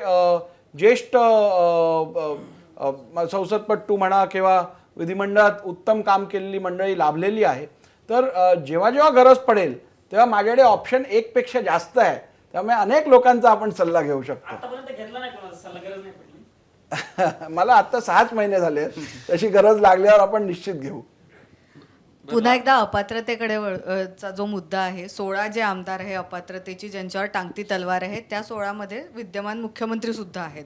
ज्येष्ठ संसदपटू म्हणा किंवा विधिमंडळात उत्तम काम केलेली मंडळी लाभलेली आहे. तर जेव्हा जेव्हा गरज पडेल तेव्हा माझ्याकडे ऑप्शन एक पेक्षा जास्त आहे. त्यामुळे अनेक लोकांचा आपण सल्ला घेऊ शकतो. मला आता 6 महिने झाले, तशी गरज लागल्यावर आपण निश्चित घेऊ. पुन्हा एकदा अपात्रतेकडे चा जो मुद्दा आहे, 16 जे आमदार आहे अपात्रतेची ज्यांच्यावर टांगती तलवार आहे, त्या 16मध्ये विद्यमान मुख्यमंत्री सुद्धा आहेत.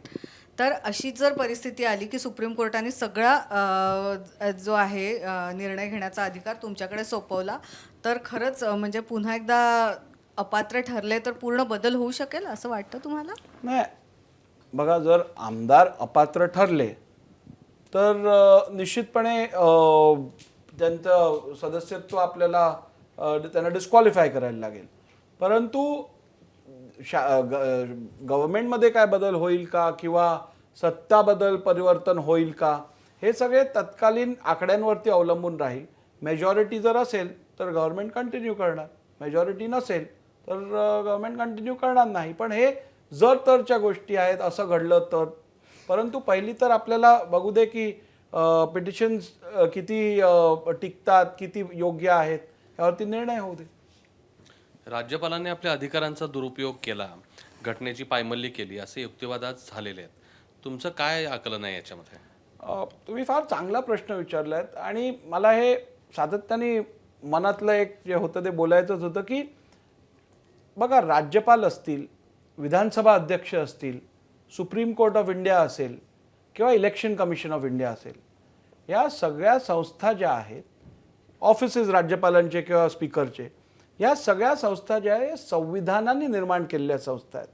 तर अशी जर परिस्थिती आली की सुप्रीम कोर्टाने सगळा जो आहे निर्णय घेण्याचा अधिकार तुमच्याकडे सोपवला, तर खरंच म्हणजे पुन्हा एकदा अपात्र ठरले तर पूर्ण बदल होऊ शकेल असं वाटतं तुम्हाला? नाही, बघा, जर आमदार अपात्र ठरले तर निश्चितपणे त्यांचं सदस्यत्व आपल्याला त्यांना डिस्क्वालिफाय करायला लागेल. परंतु गव्हर्नमेंटमध्ये काय बदल होईल का किंवा सत्ता बदल परिवर्तन होईल का हे सगळे तत्कालीन आकड्यांवरती अवलंबून राहील. मेजॉरिटी जर असेल तर गव्हर्नमेंट कंटिन्यू करणार, मेजॉरिटी नसेल तर गव्हर्नमेंट कंटिन्यू करणार नाही. पण हे जर तरच्या गोष्टी आहेत, असं घडलं तर. परंतु पहिली तर आपल्याला बघू दे की पिटिशन्स किती टिकतात, किती योग्य आहेत, यावरती निर्णय होऊ दे. राज्यपालांनी आपल्या अधिकारांचा दुरुपयोग केला, घटनेची पायमल्ली केली असे युक्तिवाद आज झालेले आहेत. तुमचं काय आकलन आहे याच्यामध्ये? तुम्ही फार चांगला प्रश्न विचारलात आणि मला हे सातत्याने मनातलं एक जे होतं ते बोलायचंच होतं की बघा, राज्यपाल असतील, विधानसभा अध्यक्ष असतील, सुप्रीम कोर्ट ऑफ इंडिया असेल किंवा इलेक्शन कमिशन ऑफ इंडिया असेल, या सगळ्या संस्था ज्या आहेत, ऑफिसेस राज्यपालांचे किंवा स्पीकरचे, या सगळ्या संस्था ज्या आहेत संविधानाने निर्माण केलेल्या संस्था आहेत.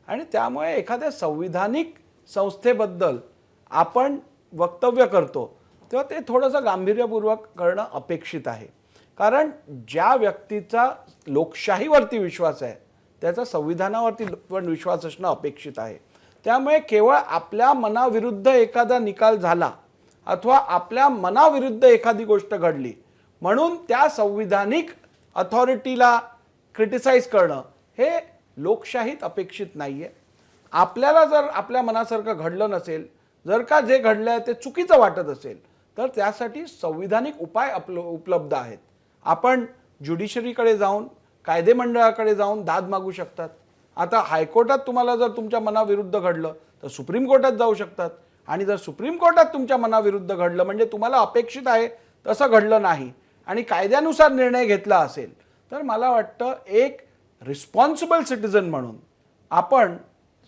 आणि त्यामुळे एखाद्या संविधानिक संस्थेबद्दल आपण वक्तव्य करतो तेव्हा ते थोडंसं गांभीर्यपूर्वक करणं अपेक्षित आहे. कारण ज्या व्यक्तीचा लोकशाहीवरती विश्वास आहे त्याचा संविधानावरती पण विश्वास असणं अपेक्षित आहे. त्यामुळे केवळ आपल्या मनाविरुद्ध एखादा निकाल झाला अथवा आपल्या मनाविरुद्ध एखादी गोष्ट घडली म्हणून त्या संविधानिक अथॉरिटीला क्रिटिसाइज करणं हे लोकशाहीत अपेक्षित नाही आहे. आपल्याला जर आपल्या मनासारखं घडलं नसेल, जर का जे घडलं आहे ते चुकीचं वाटत असेल तर त्यासाठी संविधानिक उपाय उपलब्ध आहेत. आपण ज्युडिशरीकडे जाऊन, कायदे मंडळाकडे जाऊन दाद मागू शकतात. आता हायकोर्टात तुम्हाला जर तुमच्या मनाविरुद्ध घडलं तर सुप्रीम कोर्टात जाऊ शकतात. आणि जर सुप्रीम कोर्टात तुमच्या मनाविरुद्ध घडलं म्हणजे तुम्हाला अपेक्षित आहे तसं घडलं नाही आणि कायद्यानुसार निर्णय घेतला असेल तर मला वाटतं एक रिस्पॉन्सिबल सिटिझन म्हणून आपण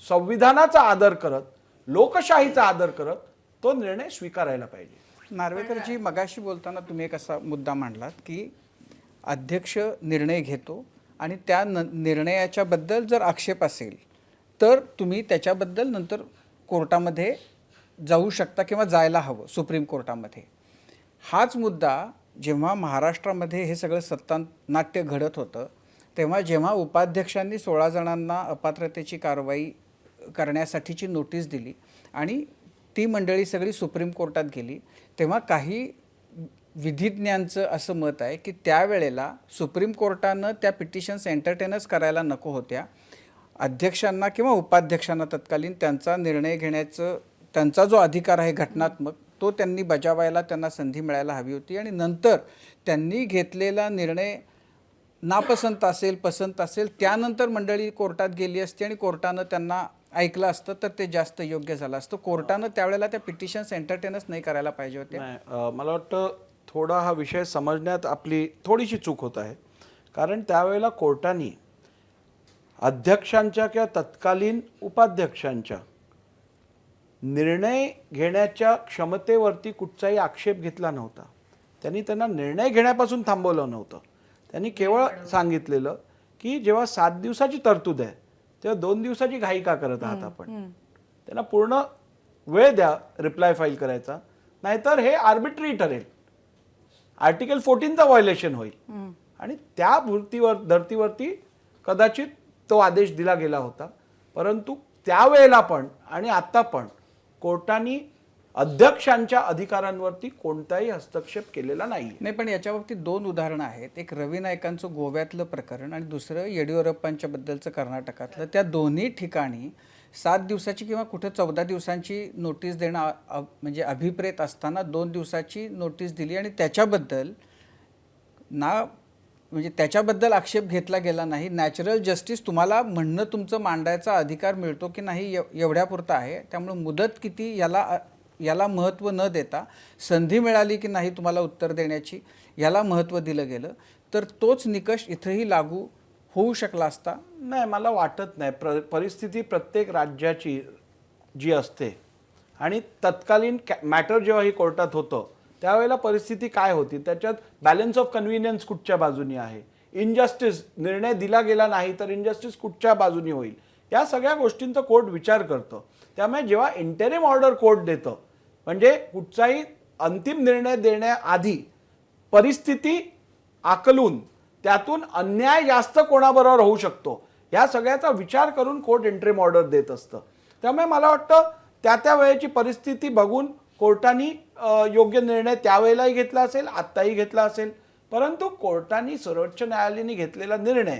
संविधानाचा आदर करत, लोकशाहीचा आदर करत तो निर्णय स्वीकारायला पाहिजे. नार्वेकरजी, मगाशी बोलताना तुम्ही एक असा मुद्दा मांडलात की अध्यक्ष निर्णय घेतो आणि त्या निर्णयाच्याबद्दल जर आक्षेप असेल तर तुम्ही त्याच्याबद्दल नंतर कोर्टामध्ये जाऊ शकता किंवा जायला हवं, सुप्रीम कोर्टामध्ये. हाच मुद्दा जेव्हा महाराष्ट्रामध्ये हे सगळं सत्तानाट्य घडत होतं तेव्हा जेव्हा उपाध्यक्षांनी 16 जणांना अपात्रतेची कारवाई करण्यासाठीची नोटीस दिली आणि ती मंडळी सगळी सुप्रीम कोर्टात गेली, तेव्हा काही विधिज्ञांचं असं मत आहे की त्यावेळेला सुप्रीम कोर्टानं त्या पिटिशन्स एंटरटेनच करायला नको होत्या. अध्यक्षांना किंवा उपाध्यक्षांना तत्कालीन त्यांचा निर्णय घेण्याचं त्यांचा जो अधिकार आहे घटनात्मक तो त्यांनी बजावायला त्यांना संधी मिळायला हवी होती. आणि नंतर त्यांनी घेतलेला निर्णय नापसंत असेल, पसंत असेल, त्यानंतर मंडळी कोर्टात गेली असती आणि कोर्टानं त्यांना ऐकलं असतं तर ते जास्त योग्य झालं असतं. कोर्टानं त्यावेळेला त्या पिटिशन्स एंटरटेनच नाही करायला पाहिजे होते. मला वाटतं थोडा हा विषय समजण्यात आपली थोडीशी चूक होत आहे. कारण त्यावेळेला कोर्टाने अध्यक्षांच्या किंवा तत्कालीन उपाध्यक्षांच्या निर्णय घेण्याच्या क्षमतेवरती कुठचाही आक्षेप घेतला नव्हता. त्यांनी त्यांना निर्णय घेण्यापासून थांबवलं नव्हतं. त्यांनी केवळ सांगितलेलं की जेव्हा 7 दिवसाची तरतूद आहे तेव्हा 2 दिवसाची घाई का करत आहात आपण, त्यांना पूर्ण वेळ द्या रिप्लाय फाईल करायचा, नाहीतर हे आर्बिट्ररी ठरेल, आर्टिकल 14चा व्हायोलेशन होईल. आणि त्या धर्तीवरती कदाचित तो आदेश दिला गेला होता. परंतु त्यावेळेला पण आणि आता पण कोर्टाने अध्यक्षांच्या अधिकारांवरती कोणताही हस्तक्षेप केलेला नाही. पण याच्या बाबतीत 2 उदाहरणं आहेत. एक रवी नाईकांचं गोव्यातलं प्रकरण आणि दुसरं येडियुरप्पांच्या बद्दलचं कर्नाटकातलं. त्या दोन्ही ठिकाणी 7 दिवसाची किंवा कुठं 14 दिवसांची नोटीस देणं म्हणजे अभिप्रेत असताना 2 दिवसाची नोटीस दिली आणि त्याच्याबद्दल म्हणजे त्याच्याबद्दल आक्षेप घेतला गेला नाही. नॅचरल जस्टिस तुम्हाला म्हणणं तुमचं मांडायचा अधिकार मिळतो की नाही एवढ्यापुरतं आहे. त्यामुळे मुदत किती याला महत्त्व न देता संधी मिळाली की नाही तुम्हाला उत्तर देण्याची याला महत्त्व दिलं गेलं तर तोच निकष इथंही लागू होऊ शकला असता. नाही, मला वाटत नाही. परिस्थिती प्रत्येक राज्याची जी असते आणि तत्कालीन मॅटर जेव्हा ही कोर्टात होतं त्यावेळेला परिस्थिती काय होती, त्याच्यात बॅलन्स ऑफ कन्व्हिनियन्स कुठच्या बाजूनी आहे, इनजस्टिस निर्णय दिला गेला नाही तर इनजस्टिस कुठच्या बाजूनी होईल, या सगळ्या गोष्टींचा कोर्ट विचार करतो. त्यामुळे जेव्हा इंटरिम ऑर्डर कोर्ट देतं म्हणजे कुठचाही अंतिम निर्णय देण्याआधी परिस्थिती आकलून त्यातून अन्याय जास्त कोणाबरोबर होऊ शकतो या सगळ्याचा विचार करून कोर्ट इंटरिम ऑर्डर देत असतं. त्यामुळे मला वाटतं त्या वेळेची परिस्थिती बघून कोर्टाने योग्य निर्णय त्यावेळेलाही घेतला असेल, आत्ताही घेतला असेल. परंतु कोर्टाने, सर्वोच्च न्यायालयाने घेतलेला निर्णय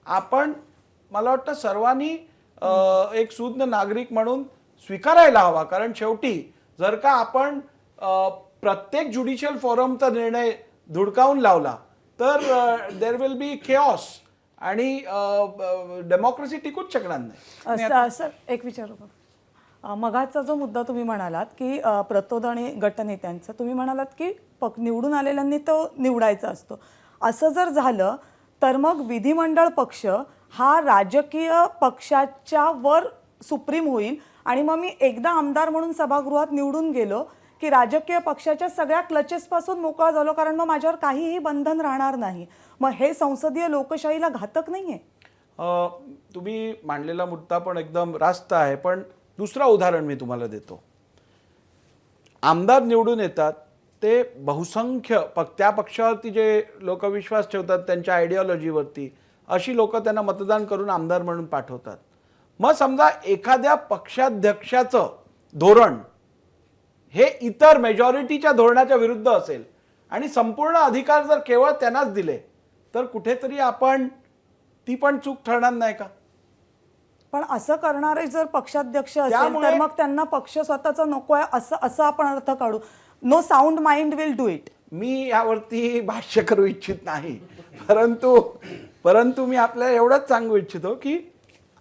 आपण मला वाटतं सर्वांनी एक सुज्ञ नागरिक म्हणून स्वीकारायला हवा. कारण शेवटी जर का आपण प्रत्येक ज्युडिशियल फोरमचा निर्णय धुडकावून लावला तर देर विल बी केऑस आणि डेमोक्रेसी टिकूच शकणार नाही. सर एक विचारू का? मगाचा जो मुद्दा तुम्ही म्हणालात की प्रतोद आणि गटनेत्यांचा, तुम्ही म्हणालात की निवडून आलेल्यांनी तो निवडायचा असतो. असं जर झालं तर मग विधिमंडळ पक्ष हा राजकीय पक्षाच्या वर सुप्रीम होईल आणि मग मी एकदा आमदार म्हणून सभागृहात निवडून गेलो की राजकीय पक्षाच्या सगळ्या क्लचेसपासून मोकळा झालो, कारण मग माझ्यावर काहीही बंधन राहणार नाही. मग हे संसदीय लोकशाहीला घातक नाहीये? तुम्ही मांडलेला मुद्दा पण एकदम रास्त आहे, पण दुसरा उदाहरण मी तुम्हाला देतो. आमदार निवडून येतात ते बहुसंख्य त्या पक्षावरती जे लोक विश्वास ठेवतात त्यांच्या आयडिओलॉजीवरती, अशी लोक त्यांना मतदान करून आमदार म्हणून पाठवतात. मग समजा एखाद्या पक्षाध्यक्षाचं धोरण हे इतर मेजॉरिटीच्या धोरणाच्या विरुद्ध असेल आणि संपूर्ण अधिकार जर केवळ त्यांनाच दिले तर कुठेतरी ती पण चूक ठरणार नाही का? पण असं करणारे जर पक्षाध्यक्ष असेल त्यामुळे- तर मग त्यांना पक्ष स्वतःचा नको आहे असं आपण अर्थ काढू. No sound mind will do it. मी यावरती भाष्य करू इच्छित नाही, परंतु मी आपल्याला एवढंच सांगू इच्छितो की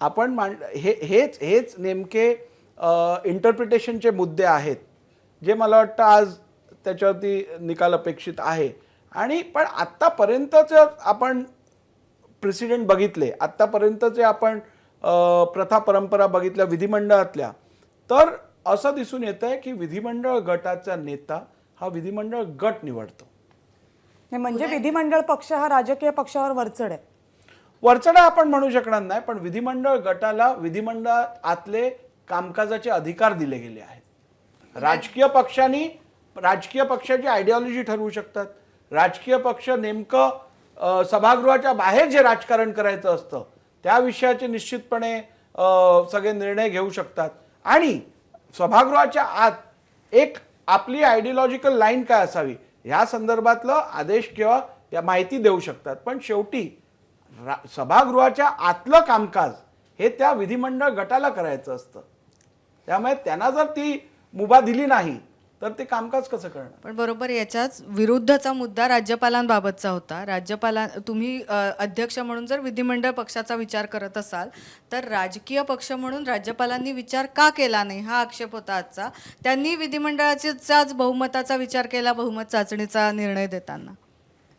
आपण हेच नेमके इंटरप्रिटेशनचे मुद्दे आहेत जे मला वाटतं आज त्याच्यावरती निकाल अपेक्षित आहे. आणि पण आत्तापर्यंतचं आपण प्रेसिडेंट बघितले, आत्तापर्यंतचे आपण प्रथा परंपरा बघितल्या विधिमंडळातल्या, तर असं दिसून येतं आहे की विधिमंडळ गटाचा नेता हा विधिमंडळ गट निवडतो. म्हणजे विधिमंडळ पक्ष हा राजकीय पक्षावर वरचढ आहे. वरचढा आपण म्हणू शकणार नाही, पण विधिमंडळ गटाला विधिमंडळात आतले कामकाजाचे अधिकार दिले गेले आहेत. राजकीय पक्षाची आयडिओलॉजी ठरवू शकतात. राजकीय पक्ष नेमकं सभागृहाच्या बाहेर जे राजकारण करायचं असतं त्या विषयाचे निश्चितपणे सगळे निर्णय घेऊ शकतात. आणि सभागृहाच्या आत एक आपली आयडिओलॉजिकल लाईन काय असावी ह्या संदर्भातलं आदेश किंवा या माहिती देऊ शकतात. पण शेवटी सभागृहाच्या आतलं कामकाज हे त्या विधिमंडळ गटाला करायचं असतं. त्यामुळे त्यांना जर ती मुभा दिली नाही तर ते कामकाज कसं करणार? पण बरोबर याच्याच विरुद्धचा मुद्दा राज्यपालांबाबतचा होता. तुम्ही अध्यक्ष म्हणून जर विधिमंडळ पक्षाचा विचार करत असाल तर राजकीय पक्ष म्हणून राज्यपालांनी विचार का केला नाही हा आक्षेप होता आजचा. त्यांनी विधिमंडळाचाच बहुमताचा विचार केला बहुमत चाचणीचा निर्णय देताना.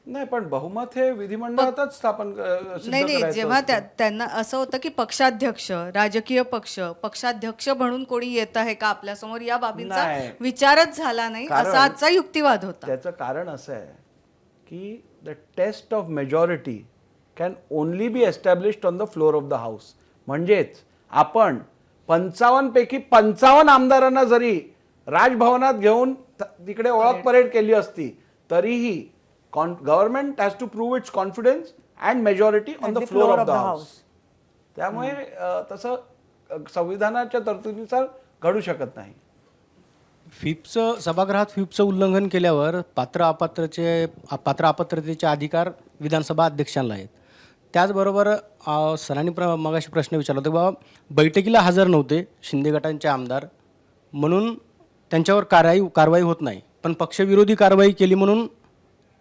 नाही, पण बहुमत हे विधिमंडळातच सिद्ध नाही करायचं जेव्हा असतं. त्यांना असं होतं की पक्षाध्यक्ष राजकीय पक्षाध्यक्ष म्हणून कोणी येत आहे का आपल्यासमोर या बाबींचा नाही. विचारच झाला नाही असा आजचा युक्तिवाद होता. त्याचं कारण असं आहे की the test of majority can only be established on the floor of the house. म्हणजेच आपण 55 पैकी 55 आमदारांना जरी राजभवनात घेऊन तिकडे ओळख परेड केली असती तरीही government has to prove its confidence and majority on the floor of the house. त्यामुळे तसं संविधानाच्या तरतुदीनुसार घडू शकत नाही. सभागृहात व्हीपचं उल्लंघन केल्यावर पात्र अपात्रतेचे अधिकार विधानसभा अध्यक्षांना आहेत. त्याचबरोबर सरांनी मगाशी प्रश्न विचारला होता बाबा बैठकीला हजर नव्हते शिंदे गटांचे आमदार म्हणून त्यांच्यावर कारवाई होत नाही, पण पक्षविरोधी कारवाई केली म्हणून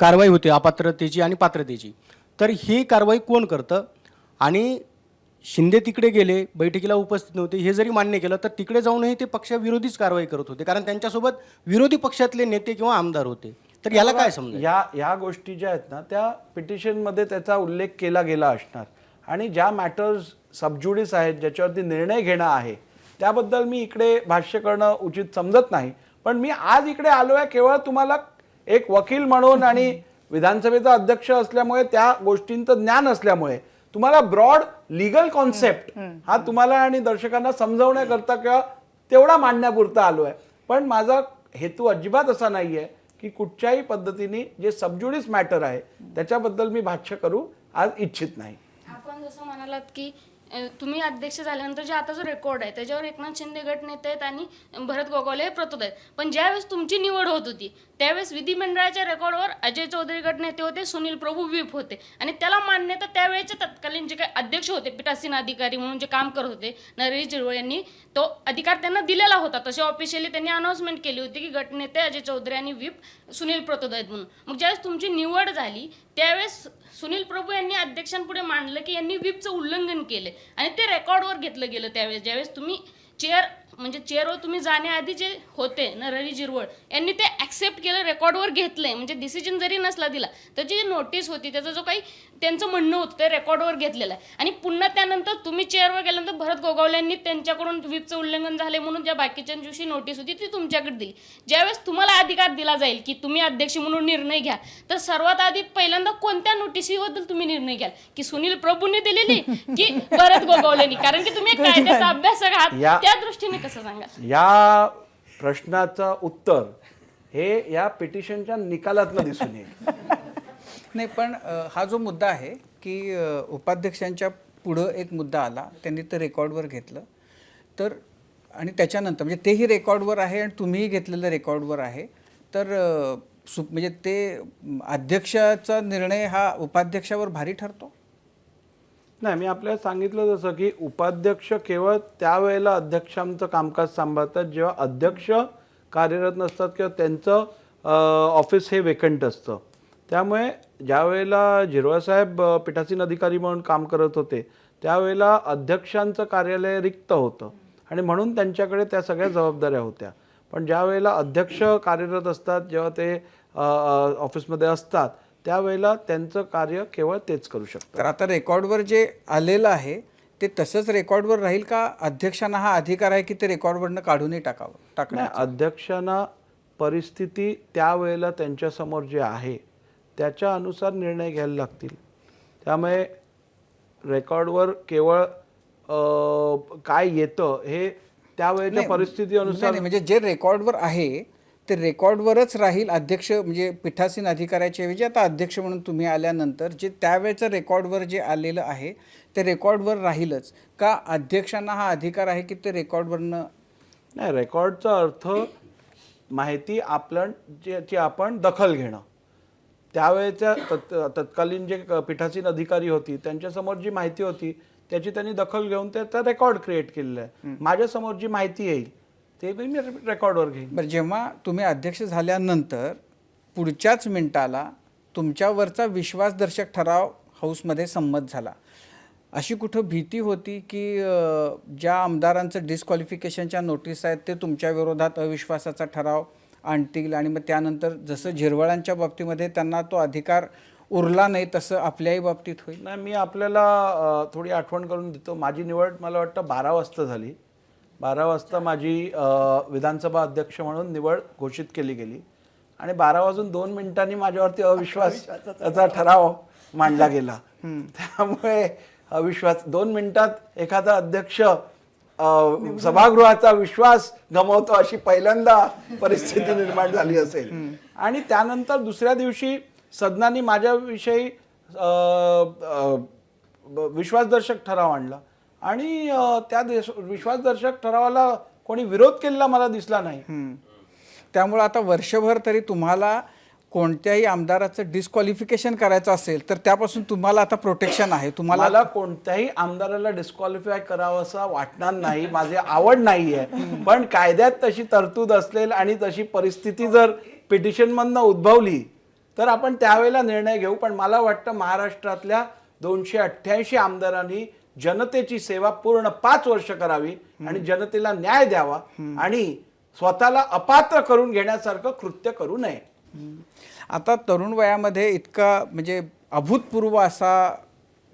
कारवाई होते अपात्रतेची आणि पात्रतेची. तर ही कारवाई कोण करतं? आणि शिंदे तिकडे गेले, बैठकीला उपस्थित नव्हते हे जरी मान्य केलं तर तिकडे जाऊनही ते पक्षविरोधीच कारवाई करत होते, कारण त्यांच्यासोबत विरोधी पक्षातले नेते किंवा आमदार होते. तर याला काय समजा? या गोष्टी ज्या आहेत ना त्या पिटिशनमध्ये त्याचा उल्लेख केला गेला असणार. आणि ज्या मॅटर्स सबज्युडिस आहेत ज्याच्यावरती निर्णय घेणं आहे त्याबद्दल मी इकडे भाष्य करणं उचित समजत नाही. पण मी आज इकडे आलो आहे केवळ तुम्हाला एक वकील म्हणून आणि विधानसभेचा अध्यक्ष असल्यामुळे त्या गोष्टींचं ज्ञान असल्यामुळे तुम्हाला ब्रॉड लिगल कॉन्सेप्ट हा तुम्हाला आणि दर्शकांना समजवण्याकरता किंवा तेवढा मांडण्यापुरता आलो आहे. पण माझा हेतू अजिबात असा नाही आहे की कुठच्याही पद्धतीने जे सबज्युडिस मॅटर आहे त्याच्याबद्दल मी भाष्य करू आज इच्छित नाही. आपण जसं म्हणालात की तुम्ही अध्यक्ष झाल्यानंतर जे आता जो रेकॉर्ड आहे त्याच्यावर एकनाथ शिंदे गट नेते आहेत आणि भरत गोगावले हे प्रतोद आहेत. पण ज्यावेळेस तुमची निवड होत होती त्यावेळेस विधिमंडळाच्या रेकॉर्डवर अजय चौधरी गट नेते होते, सुनील प्रभू व्हीप होते आणि त्याला मान्यता त्यावेळेचे तत्कालीन जे काही अध्यक्ष होते पीठासीन अधिकारी म्हणून जे काम करत होते नरेश झिरवळ यांनी तो अधिकार त्यांना दिलेला होता. तसे ऑफिशियली त्यांनी अनाउन्समेंट केली होती की गटनेते अजय चौधरी आणि व्हीप सुनील प्रतोद आहेत म्हणून. मग ज्यावेळेस तुमची निवड झाली त्यावेळेस सुनील प्रभू यांनी अध्यक्षांपुढे मांडलं की यांनी व्हीपचं उल्लंघन केलं आणि ते रेकॉर्डवर घेतलं गेलं. त्यावेळेस ज्यावेळेस तुम्ही चेअर म्हणजे चेअरवर तुम्ही जाण्याआधी जे होते नरहरी झिरवळ यांनी ते ॲक्सेप्ट केलं, रेकॉर्डवर घेतलंय. म्हणजे डिसिजन जरी नसला दिला त्याची जी नोटीस होती, त्याचं जो काही त्यांचं म्हणणं होतं ते रेकॉर्डवर घेतलेलं आहे. आणि पुन्हा त्यानंतर तुम्ही चेअरवर गेल्यानंतर भरत गोगावलेंनी त्यांच्याकडून व्हिपचं उल्लंघन झाले म्हणून ज्या बाकीच्या दिवशी नोटीस होती ती तुमच्याकडे दिली. ज्यावेळेस तुम्हाला अधिकार दिला जाईल की तुम्ही अध्यक्ष म्हणून निर्णय घ्या, तर सर्वात आधी पहिल्यांदा कोणत्या नोटिसीबद्दल तुम्ही निर्णय घ्याल, की सुनील प्रभूंनी दिलेली की भरत गोगावलेंनी? कारण की तुम्ही एक कायद्याचा अभ्यासक आहात, त्या दृष्टीने कसं सांगाल? या प्रश्नाचं उत्तर हे या पिटिशनच्या निकालातनं दिसून येईल. नाही पण हा जो मुद्दा आहे की उपाध्यक्षांच्या पुढं एक मुद्दा आला, त्यांनी ते रेकॉर्डवर घेतलं, तर आणि त्याच्यानंतर म्हणजे तेही रेकॉर्डवर आहे आणि तुम्हीही घेतलेलं रेकॉर्डवर आहे, तर म्हणजे ते अध्यक्षाचा निर्णय हा उपाध्यक्षावर भारी ठरतो? नाही, मी आपल्याला सांगितलं जसं की उपाध्यक्ष केवळ त्यावेळेला अध्यक्षांचं कामकाज सांभाळतात जेव्हा अध्यक्ष कार्यरत नसतात किंवा त्यांचं ऑफिस हे वेकंट असतं. त्यामुळे ज्या वेळेला झिरवळसाहेब पीठासीन अधिकारी म्हणून काम करत होते त्यावेळेला अध्यक्षांचं कार्यालय रिक्त होतं आणि म्हणून त्यांच्याकडे त्या सगळ्या जबाबदाऱ्या होत्या. पण ज्या वेळेला अध्यक्ष कार्यरत असतात, जेव्हा ते ऑफिसमध्ये असतात, त्यावेळेला त्यांचं कार्य केवळ तेच करू शकतात. तर आता रेकॉर्डवर जे आलेलं आहे ते तसंच रेकॉर्डवर राहील का? अध्यक्षांना हा अधिकार आहे की ते रेकॉर्डवरनं काढूनही टाकणं? नाही, अध्यक्षांना परिस्थिती त्यावेळेला त्यांच्यासमोर जे आहे त्याच्या अनुसार निर्णय घ्यायला लागतील. त्यामुळे रेकॉर्डवर केवळ काय येतं हे त्यावेळेच्या परिस्थितीनुसार नाही, म्हणजे जे रेकॉर्डवर आहे ते रेकॉर्डवरच राहील. अध्यक्ष म्हणजे पीठासीन अधिकाऱ्याच्या ऐवजी आता अध्यक्ष म्हणून तुम्ही आल्यानंतर जे त्यावेळेचं रेकॉर्डवर जे आलेलं आहे ते रेकॉर्डवर राहीलच का? अध्यक्षांना हा अधिकार आहे की ते रेकॉर्डवरनं? नाही, रेकॉर्डचा अर्थ माहिती ज्याची आपण दखल घेणं. त्यावेळेच्या तत्कालीन जे पीठासीन अधिकारी होती त्यांच्यासमोर जी माहिती होती त्याची त्यांनी दखल घेऊन त्याचा रेकॉर्ड क्रिएट केलेला आहे. माझ्यासमोर जी माहिती येईल ते मी रेकॉर्डवर घेईन. बरं, जेव्हा तुम्ही अध्यक्ष झाल्यानंतर पुढच्याच मिनिटाला तुमच्यावरचा विश्वासदर्शक ठराव हाऊसमध्ये संमत झाला, अशी कुठं भीती होती की ज्या आमदारांचं डिस्क्वालिफिकेशनच्या नोटीस आहेत ते तुमच्या विरोधात अविश्वासाचा ठराव आणतील आणि मग त्यानंतर जसं झिरवळांच्या बाबतीमध्ये त्यांना तो अधिकार उरला नाही तसं आपल्याही बाबतीत होईल? नाही, मी आपल्याला थोडी आठवण करून देतो. माझी निवड मला वाटतं 12 वाजता झाली. 12 वाजता माझी विधानसभा अध्यक्ष म्हणून निवड घोषित केली गेली आणि 12:02 माझ्यावरती अविश्वासाचा ठराव मांडला गेला. त्यामुळे अविश्वास 2 मिनिटात एखादा अध्यक्ष सभागृहाचा विश्वास गमावतो अशी पहिल्यांदा परिस्थिती निर्माण झाली असेल. आणि त्यानंतर दुसऱ्या दिवशी सदनाने माझ्याविषयी विश्वासदर्शक ठराव आणला आणि त्या विश्वासदर्शक ठरावाला कोणी विरोध केलेला मला दिसला नाही. त्यामुळे आता वर्षभर तरी तुम्हाला कोणत्याही आमदाराचं डिस्क्वालिफिकेशन करायचं असेल तर त्यापासून तुम्हाला आता प्रोटेक्शन आहे. मला कोणत्याही आमदाराला डिस्क्वालिफाय करावं असं वाटणार नाही, माझी आवड नाही आहे. पण कायद्यात तशी तरतूद असेल आणि तशी परिस्थिती जर पिटिशनमधनं उद्भवली तर आपण त्यावेळेला निर्णय घेऊ. पण मला वाटतं महाराष्ट्रातल्या 288 आमदारांनी जनतेची सेवा पूर्ण 5 वर्ष करावी आणि जनतेला न्याय द्यावा आणि स्वतःला अपात्र करून घेण्यासारखं कृत्य करू नये. आता तरुण वयामध्ये इतका म्हणजे अभूतपूर्व असा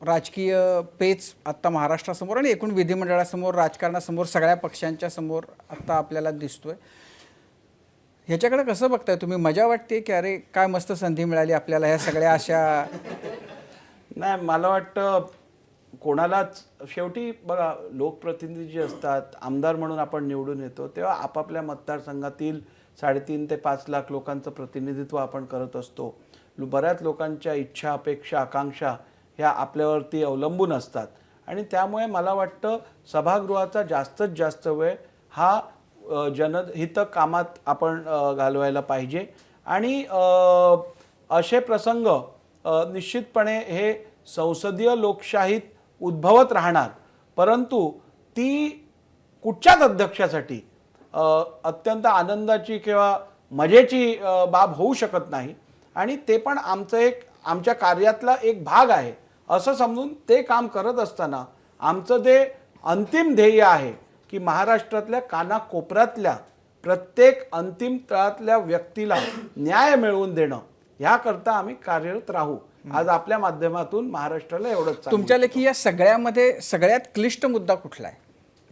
राजकीय पेच आत्ता महाराष्ट्रासमोर आणि एकूण विधिमंडळासमोर, राजकारणासमोर, सगळ्या पक्षांच्या समोर आत्ता आपल्याला दिसतोय. ह्याच्याकडे कसं बघताय तुम्ही? मजा वाटते की अरे काय मस्त संधी मिळाली आपल्याला ह्या सगळ्या अशा? नाही, मला वाटतं कोणालाच शेवटी बघा, लोकप्रतिनिधी जे असतात, आमदार म्हणून आपण निवडून येतो तेव्हा आपापल्या मतदारसंघातील 3.5 ते 5 लाख लोकांचं प्रतिनिधित्व आपण करत असतो. बऱ्याच लोकांच्या इच्छा, अपेक्षा, आकांक्षा ह्या आपल्यावरती अवलंबून असतात आणि त्यामुळे मला वाटतं सभागृहाचा जास्तीत जास्त वेळ हा जनहित कामात आपण घालवायला पाहिजे. आणि असे प्रसंग निश्चितपणे हे संसदीय लोकशाहीत उद्भवत राहणार, परंतु ती कुठच्याच अध्यक्षासाठी अत्यंत आनंदाची किंवा मजेची बाब होऊ शकत नाही आणि ते पण आमच्या कार्यातला एक भाग आहे असं समजून ते काम करत असताना आमचं जे अंतिम ध्येय आहे की महाराष्ट्रातल्या कानाकोपऱ्यातल्या प्रत्येक अंतिम तळातल्या व्यक्तीला न्याय मिळवून देणं ह्याकरता आम्ही कार्यरत राहू. आज आपल्या माध्यमातून महाराष्ट्राला एवढंच सांगू तुमच्या लेखी या सगळ्यामध्ये सगळ्यात क्लिष्ट मुद्दा कुठला आहे?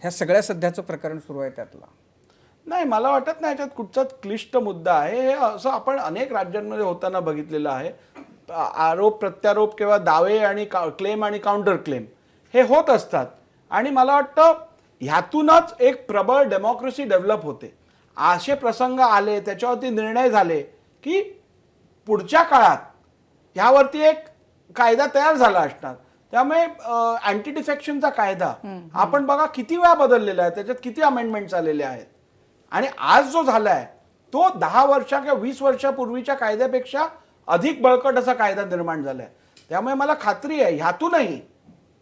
ह्या सगळ्या सध्याचं प्रकरण सुरू आहे त्यातला. नाही, मला वाटत नाही याच्यात कुठचाच क्लिष्ट मुद्दा आहे. हे असं आपण अनेक राज्यांमध्ये होताना बघितलेलं आहे. आरोप प्रत्यारोप किंवा दावे आणि क्लेम आणि काउंटर क्लेम हे होत असतात आणि मला वाटतं ह्यातूनच एक प्रबळ डेमोक्रेसी डेव्हलप होते. असे प्रसंग आले, त्याच्यावरती निर्णय झाले की पुढच्या काळात ह्यावरती एक कायदा तयार झाला असणार. त्यामुळे अँटी डिफेक्शनचा कायदा आपण बघा किती वेळा बदललेला आहे, त्याच्यात किती अमेंडमेंट्स आलेले आहेत आणि आज जो झालाय तो 10 वर्षा किंवा 20 वर्षापूर्वीच्या कायद्यापेक्षा अधिक बळकट असा कायदा निर्माण झालाय. त्यामुळे मला खात्री आहे ह्यातूनही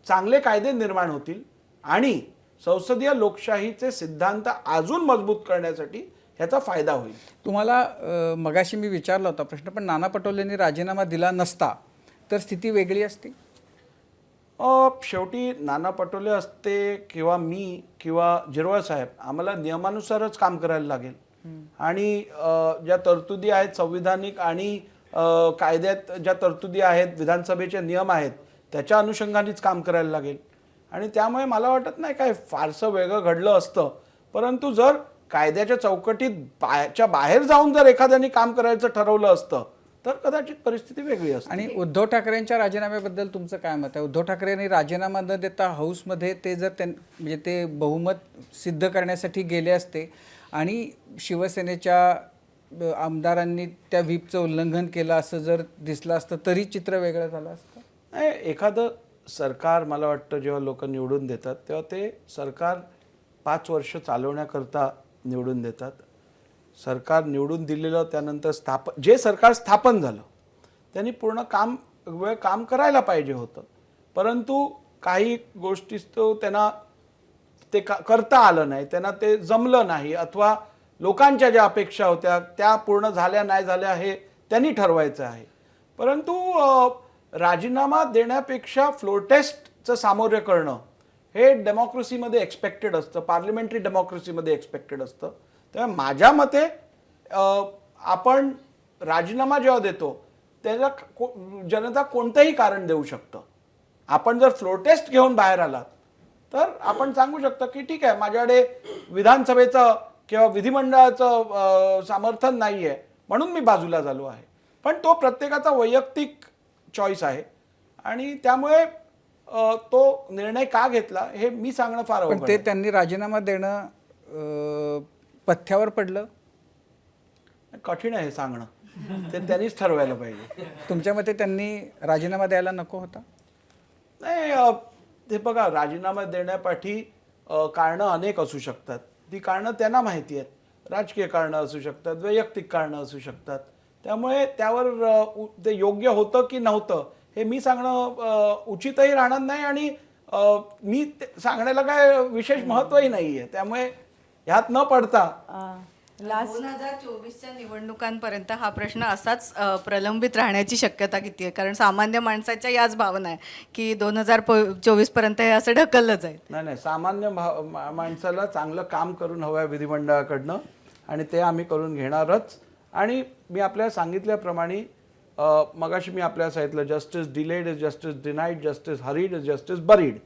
चांगले कायदे निर्माण होतील आणि संसदीय लोकशाहीचे सिद्धांत अजून मजबूत करण्यासाठी ह्याचा फायदा होईल. तुम्हाला मगाशी मी विचारला होता प्रश्न, पण नाना पटोलेंनी राजीनामा दिला नसता तर स्थिती वेगळी असती? शेवटी नाना पटोले असते किंवा मी किंवा जिरवळ साहेब, आम्हाला नियमानुसारच काम करायला लागेल आणि ज्या तरतुदी आहेत संविधानिक आणि कायद्यात ज्या तरतुदी आहेत, विधानसभेचे नियम आहेत, त्याच्या अनुषंगानेच काम करायला लागेल. आणि त्यामुळे मला वाटत नाही काय फारसं वेगळं घडलं असतं. परंतु जर कायद्याच्या चौकटीत बाहेर जाऊन जर एखाद्याने काम करायचं ठरवलं असतं तर कदाचित परिस्थिती वेगळी असते. आणि उद्धव ठाकरेंच्या राजीनाम्याबद्दल तुमचं काय मत आहे? उद्धव ठाकरेंनी राजीनामा न देता हाऊसमध्ये ते जर म्हणजे ते बहुमत सिद्ध करण्यासाठी गेले असते आणि शिवसेनेच्या आमदारांनी त्या व्हीपचं उल्लंघन केलं असं जर दिसलं असतं तरी चित्र वेगळं झालं असतं? नाही, एखादं सरकार मला वाटतं जेव्हा लोक निवडून देतात तेव्हा ते सरकार 5 वर्ष चालवण्याकरता निवडून देतात. सरकार निवडून दिलेलं त्यानंतर जे सरकार स्थापन झालं त्यांनी पूर्ण काम करायला पाहिजे होतं. परंतु काही गोष्टी त्यांना ते करता आलं नाही, त्यांना ते जमलं नाही अथवा लोकांच्या ज्या अपेक्षा होत्या त्या पूर्ण झाल्या नाही झाल्या हे त्यांनी ठरवायचं आहे. परंतु राजीनामा देण्यापेक्षा फ्लोर टेस्टचं सामोरं करणं हे डेमोक्रेसीमध्ये एक्सपेक्टेड असतं, पार्लिमेंटरी डेमोक्रेसीमध्ये एक्सपेक्टेड असतं. त्यामुळे माझ्या मते आपण राजीनामा जेव्हा देतो त्याला जनता कोणतंही कारण देऊ शकतं. आपण जर फ्लोर टेस्ट घेऊन बाहेर आलात तर आपण सांगू शकता की ठीक आहे, माझ्याकडे विधानसभेचं किंवा विधिमंडळाचं समर्थन नाही आहे म्हणून मी बाजूला झालो आहे. पण तो प्रत्येकाचा वैयक्तिक चॉईस आहे आणि त्यामुळे तो निर्णय का घेतला हे मी सांगणं फार अवघड पण ते त्यांनी राजीनामा देणं पथ्यावर पडलं? कठीण आहे हे सांगणं, ते त्यांनीच ठरवायला पाहिजे. तुमच्या मते त्यांनी राजीनामा द्यायला नको होता? नाही, ते बघा, राजीनामा देण्यापाठी कारणं अनेक असू शकतात. ती कारणं त्यांना माहिती आहेत. राजकीय कारणं असू शकतात, वैयक्तिक कारणं असू शकतात. त्यामुळे त्यावर ते योग्य होतं की नव्हतं हे मी सांगणं उचितही राहणार नाही आणि मी सांगण्याला काय विशेष महत्त्वही नाही आहे. त्यामुळे ह्यात न पडता 2024च्या निवडणुकांपर्यंत हा प्रश्न असाच प्रलंबित राहण्याची शक्यता किती आहे? कारण सामान्य माणसाच्या याच भावना आहे की 2024 पर्यंत हे असं ढकललं जाईल. नाही, सामान्य माणसाला चांगलं काम करून हवं आहे विधिमंडळाकडनं आणि ते आम्ही करून घेणारच. आणि मी आपल्याला सांगितल्याप्रमाणे मगाशी मी आपल्याला सांगितलं justice delayed is justice denied, justice hurried is justice buried.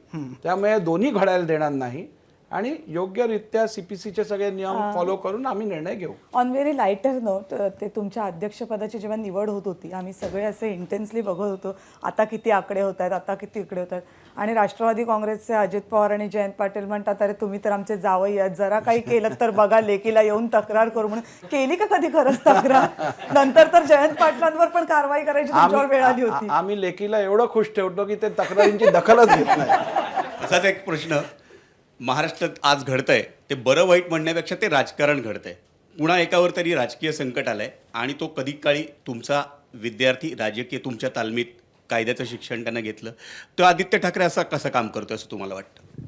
त्यामुळे दोन्ही घडायला देणार नाही आणि योग्यरित्या CPCचे सगळे नियम फॉलो करून आम्ही निर्णय घेऊ. ऑन व्हेरी लायटर नोट, ते तुमच्या अध्यक्षपदाची जेव्हा निवड होत होती आम्ही सगळे असे इंटेन्सली बघत होतो आता किती आकडे होत आहेत, आता किती इकडे होत आहेत. आणि राष्ट्रवादी काँग्रेसचे अजित पवार आणि जयंत पाटील म्हणतात अरे तुम्ही तर आमचे जावई आहेत, जरा काही केलं तर बघा लेकीला येऊन तक्रार करू म्हणून. केली का कधी खरंच तक्रार? नंतर तर जयंत पाटलांवर पण कारवाई करायची तुमच्यावर वेळ आली होती. आम्ही लेकीला एवढं खुश ठेवतो की ते तक्रारींची दखलच घेत नाही. असाच एक प्रश्न महाराष्ट्रात आज घडतंय ते बरं वाईट म्हणण्यापेक्षा ते राजकारण घडतंय. पुन्हा एकावर तरी राजकीय संकट आलंय आणि तो कधी काळी तुमचा विद्यार्थी राजकीय तुमच्या तालमीत कायद्याचं शिक्षण त्यानं घेतलं. तर आदित्य ठाकरे असं कसं काम करतो असं तुम्हाला वाटतं?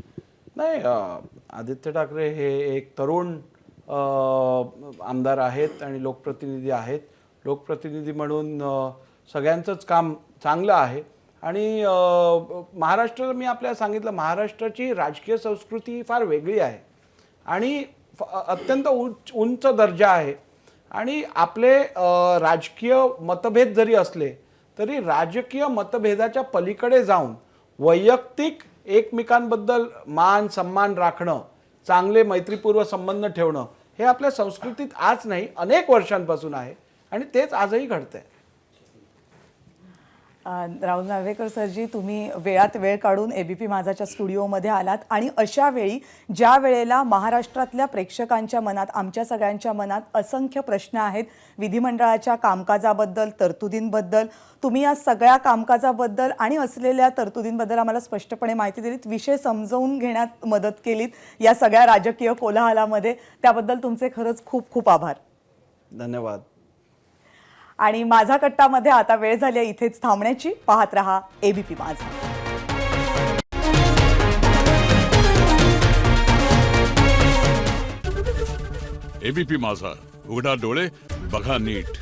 नाही, आदित्य ठाकरे हे एक तरुण आमदार आहेत आणि लोकप्रतिनिधी आहेत. लोकप्रतिनिधी म्हणून सगळ्यांचंच काम चांगलं आहे आणि महाराष्ट्र, मी आपल्याला सांगितलं, महाराष्ट्राची राजकीय संस्कृती फार वेगळी आहे. आणि अत्यंत उंच दर्जा आहे. आणि आपले राजकीय मतभेद जरी असले तरी राजकीय मतभेदाच्या पलीकडे जाऊन वैयक्तिक एकमेकांबद्दल मान सन्मान राखणं, चांगले मैत्रीपूर्व संबंध ठेवणं हे आपल्या संस्कृतीत आज नाही अनेक वर्षांपासून आहे आणि तेच आजही घडतंय. राहुल नार्वेकर सरजी, तुम्ही वेळात वेळ काढून एबीपी माझाच्या स्टुडिओमध्ये आलात आणि अशा वेळी ज्या वेळेला महाराष्ट्रातल्या प्रेक्षकांच्या मनात, आमच्या सगळ्यांच्या मनात असंख्य प्रश्न आहेत विधिमंडळाच्या कामकाजाबद्दल, तरतुदींबद्दल, तुम्ही या सगळ्या कामकाजाबद्दल आणि असलेल्या तरतुदींबद्दल आम्हाला स्पष्टपणे माहिती दिलीत, विषय समजवून घेण्यात मदत केलीत या सगळ्या राजकीय कोलाहलामध्ये. त्याबद्दल तुमचे खरंच खूप खूप आभार. धन्यवाद. आणि माझा कट्टामध्ये आता वेळ झाली आहे इथेच थांबण्याची. पाहत रहा एबीपी माझा. एबीपी माझा, उघडा डोळे बघा नीट.